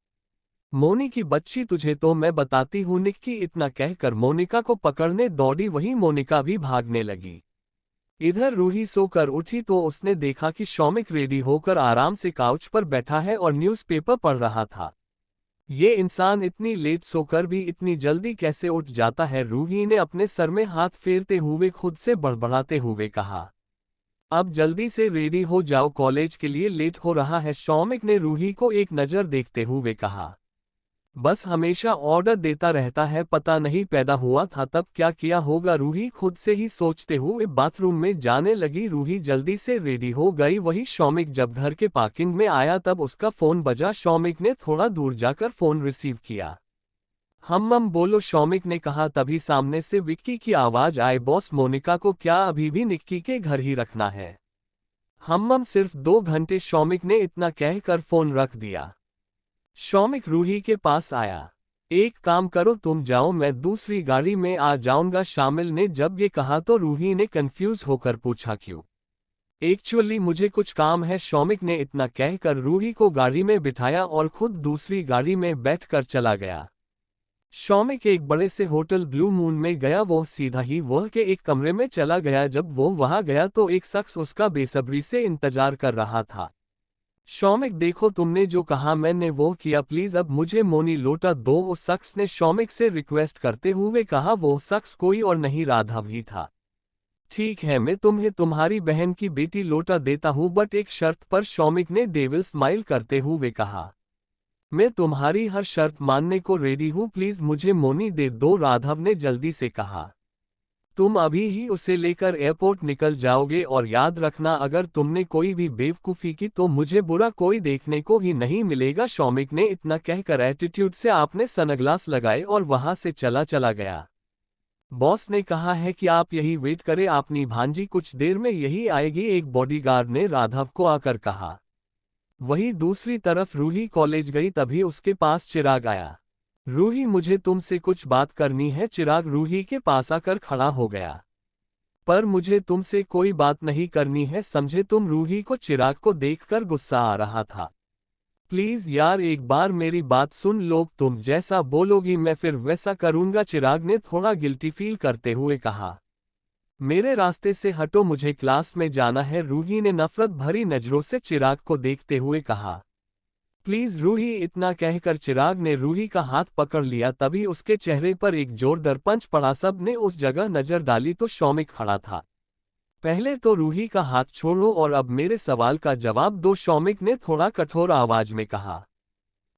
मोनी की बच्ची, तुझे तो मैं बताती हूँ। निक्की इतना कहकर मोनिका को पकड़ने दौड़ी, वहीं मोनिका भी भागने लगी। इधर रूही सोकर उठी तो उसने देखा कि शौमिक रेडी होकर आराम से काउच पर बैठा है और न्यूज़पेपर पढ़ रहा था। ये इंसान इतनी लेट सोकर भी इतनी जल्दी कैसे उठ जाता है? रूही ने अपने सर में हाथ फेरते हुए खुद से बड़बड़ाते हुए कहा। अब जल्दी से रेडी हो जाओ, कॉलेज के लिए लेट हो रहा है। शौमिक ने रूही को एक नज़र देखते हुए कहा। बस हमेशा ऑर्डर देता रहता है, पता नहीं पैदा हुआ था तब क्या किया होगा? रूही खुद से ही सोचते हुए बाथरूम में जाने लगी। रूही जल्दी से रेडी हो गई। वही शौमिक जब घर के पार्किंग में आया तब उसका फोन बजा। शौमिक ने थोड़ा दूर जाकर फोन रिसीव किया। हम बोलो, शौमिक ने कहा। तभी सामने से विक्की की आवाज आए। बॉस, मोनिका को क्या अभी भी निक्की के घर ही रखना है? हम सिर्फ 2 घंटे, शौमिक ने इतना कहकर फोन रख दिया। शौमिक रूही के पास आया। एक काम करो, तुम जाओ, मैं दूसरी गाड़ी में आ जाऊंगा। शामिल ने जब ये कहा तो रूही ने कंफ्यूज होकर पूछा, क्यों? एक्चुअली मुझे कुछ काम है। शौमिक ने इतना कहकर रूही को गाड़ी में बिठाया और खुद दूसरी गाड़ी में बैठकर चला गया। शौमिक एक बड़े से होटल ब्लू मून में गया। वो सीधा ही वह के एक कमरे में चला गया। जब वो वहां गया तो एक शख्स उसका बेसब्री से इंतजार कर रहा था। शौमिक, देखो तुमने जो कहा मैंने वो किया, प्लीज अब मुझे मोनी लोटा दो, उस शख्स ने शौमिक से रिक्वेस्ट करते हुए कहा। वो शख्स कोई और नहीं, राघव ही था। ठीक है, मैं तुम्हें तुम्हारी बहन की बेटी लोटा देता हूँ, बट एक शर्त पर, शौमिक ने डेविल स्माइल करते हुए कहा। मैं तुम्हारी हर शर्त मानने को रेडी हूँ, प्लीज मुझे मोनी दे दो, राघव ने जल्दी से कहा। तुम अभी ही उसे लेकर एयरपोर्ट निकल जाओगे और याद रखना, अगर तुमने कोई भी बेवकूफ़ी की तो मुझे बुरा कोई देखने को ही नहीं मिलेगा। शौमिक ने इतना कहकर एटीट्यूड से आपने सनग्लास लगाए और वहां से चला गया। बॉस ने कहा है कि आप यही वेट करें, अपनी भांजी कुछ देर में यही आएगी, एक बॉडीगार्ड ने राघव को आकर कहा। वहीं दूसरी तरफ रूही कॉलेज गई। तभी उसके पास चिराग आया। रूही, मुझे तुमसे कुछ बात करनी है। चिराग रूही के पास आकर खड़ा हो गया। पर मुझे तुमसे कोई बात नहीं करनी है, समझे तुम? रूही को चिराग को देखकर गुस्सा आ रहा था। प्लीज यार, एक बार मेरी बात सुन लो, तुम जैसा बोलोगी मैं फिर वैसा करूंगा, चिराग ने थोड़ा गिल्टी फील करते हुए कहा। मेरे रास्ते से हटो, मुझे क्लास में जाना है, रूही ने नफरत भरी नजरों से चिराग को देखते हुए कहा। प्लीज रूही, इतना कहकर चिराग ने रूही का हाथ पकड़ लिया। तभी उसके चेहरे पर एक जोरदार पंच पड़ा। सब ने उस जगह नजर डाली तो शौमिक खड़ा था। पहले तो रूही का हाथ छोड़ो और अब मेरे सवाल का जवाब दो, शौमिक ने थोड़ा कठोर आवाज में कहा।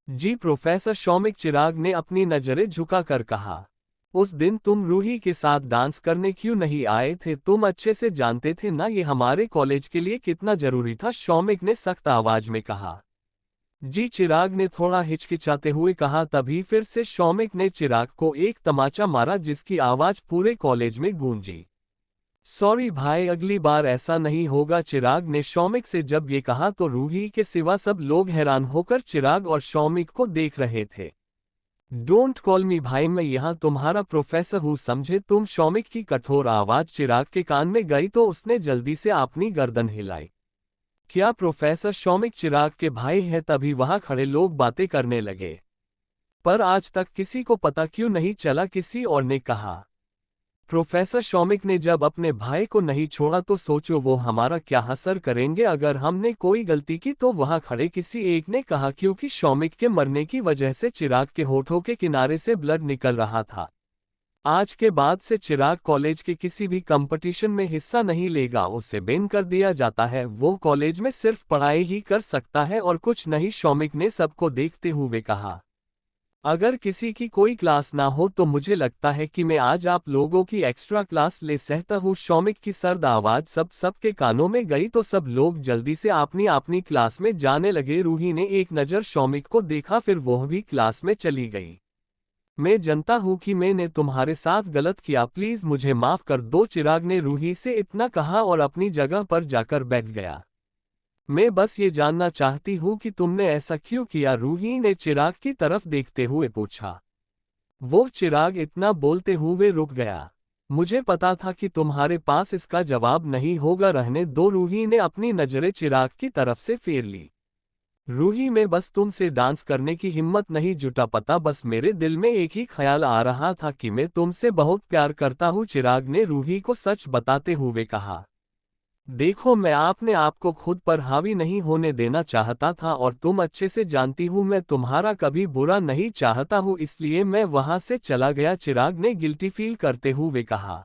जी प्रोफेसर, शौमिक, चिराग ने अपनी नजरें झुकाकर कहा। उस दिन तुम रूही के साथ डांस करने क्यों नहीं आए थे? तुम अच्छे से जानते थे ना ये हमारे कॉलेज के लिए कितना जरूरी था, शौमिक ने सख्त आवाज में कहा। जी, चिराग ने थोड़ा हिचकिचाते हुए कहा। तभी फिर से शौमिक ने चिराग को एक तमाचा मारा जिसकी आवाज पूरे कॉलेज में गूंजी। सॉरी भाई, अगली बार ऐसा नहीं होगा, चिराग ने शौमिक से जब ये कहा तो रूही के सिवा सब लोग हैरान होकर चिराग और शौमिक को देख रहे थे। डोंट कॉल मी भाई, मैं यहाँ तुम्हारा प्रोफेसर हूँ, समझे तुम? शौमिक की कठोर आवाज चिराग के कान में गई तो उसने जल्दी से अपनी गर्दन हिलाई। क्या प्रोफेसर? शौमिक चिराग के भाई है। तभी वहां खड़े लोग बातें करने लगे। पर आज तक किसी को पता क्यों नहीं चला? किसी और ने कहा। प्रोफेसर, शौमिक ने जब अपने भाई को नहीं छोड़ा तो सोचो वो हमारा क्या असर करेंगे अगर हमने कोई गलती की तो, वहां खड़े किसी एक ने कहा। क्योंकि शौमिक के मरने की वजह से चिराग के होठों के किनारे से ब्लड निकल रहा था। आज के बाद से चिराग कॉलेज के किसी भी कंपटीशन में हिस्सा नहीं लेगा, उसे बैन कर दिया जाता है। वो कॉलेज में सिर्फ पढ़ाई ही कर सकता है और कुछ नहीं, शौमिक ने सबको देखते हुए कहा। अगर किसी की कोई क्लास ना हो तो मुझे लगता है कि मैं आज आप लोगों की एक्स्ट्रा क्लास ले सकता हूँ। शौमिक की सर्द आवाज सबके कानों में गई तो सब लोग जल्दी से अपनी अपनी क्लास में जाने लगे। रूही ने एक नज़र शौमिक को देखा, फिर वह भी क्लास में चली गई। मैं जानता हूँ कि मैंने तुम्हारे साथ गलत किया, प्लीज मुझे माफ कर दो, चिराग ने रूही से इतना कहा और अपनी जगह पर जाकर बैठ गया। मैं बस ये जानना चाहती हूँ कि तुमने ऐसा क्यों किया, रूही ने चिराग की तरफ देखते हुए पूछा। वो चिराग इतना बोलते हुए रुक गया। मुझे पता था कि तुम्हारे पास इसका जवाब नहीं होगा, रहने दो, रूही ने अपनी नजरें चिराग की तरफ से फेर ली। रूही, मैं बस तुमसे डांस करने की हिम्मत नहीं जुटा पाता, बस मेरे दिल में एक ही ख्याल आ रहा था कि मैं तुमसे बहुत प्यार करता हूँ, चिराग ने रूही को सच बताते हुए कहा। देखो, मैं आपने आपको खुद पर हावी नहीं होने देना चाहता था और तुम अच्छे से जानती हूँ मैं तुम्हारा कभी बुरा नहीं चाहता हूँ, इसलिए मैं वहां से चला गया, चिराग ने गिल्टी फील करते हुए कहा।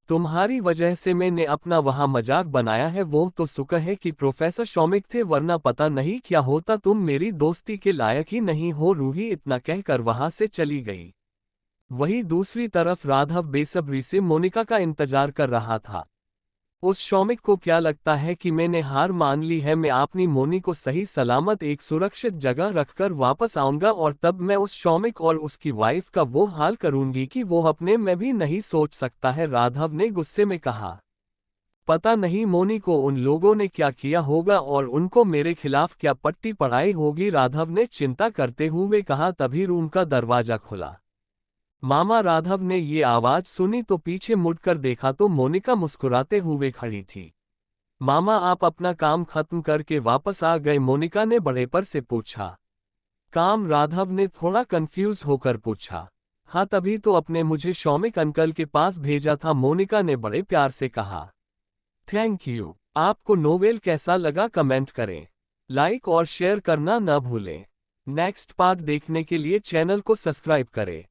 तुम्हारी वजह से मैंने अपना वहां मजाक बनाया है, वो तो शुक्र है कि प्रोफेसर शौमिक थे, वरना पता नहीं क्या होता, तुम मेरी दोस्ती के लायक ही नहीं हो, रूही इतना कहकर वहां से चली गई। वहीं दूसरी तरफ राघव बेसब्री से मोनिका का इंतजार कर रहा था। उस शौमिक को क्या लगता है कि मैंने हार मान ली है? मैं अपनी मोनी को सही सलामत एक सुरक्षित जगह रखकर वापस आऊंगा और तब मैं उस शौमिक और उसकी वाइफ का वो हाल करूंगी कि वो अपने में भी नहीं सोच सकता है, राघव ने गुस्से में कहा। पता नहीं मोनी को उन लोगों ने क्या किया होगा और उनको मेरे खिलाफ क्या पट्टी पढ़ाई होगी, राघव ने चिंता करते हुए कहा। तभी रूम का दरवाजा खुला। मामा, राघव ने ये आवाज सुनी तो पीछे मुड़कर देखा तो मोनिका मुस्कुराते हुए खड़ी थी। मामा, आप अपना काम खत्म करके वापस आ गए? मोनिका ने बड़े पर से पूछा। काम? राघव ने थोड़ा कंफ्यूज होकर पूछा। हाँ, तभी तो अपने मुझे शौमिक अंकल के पास भेजा था, मोनिका ने बड़े प्यार से कहा। Thank you. आपको नोवेल कैसा लगा कमेंट करें, लाइक और शेयर करना न भूलें। नेक्स्ट पार्ट देखने के लिए चैनल को सब्सक्राइब करें।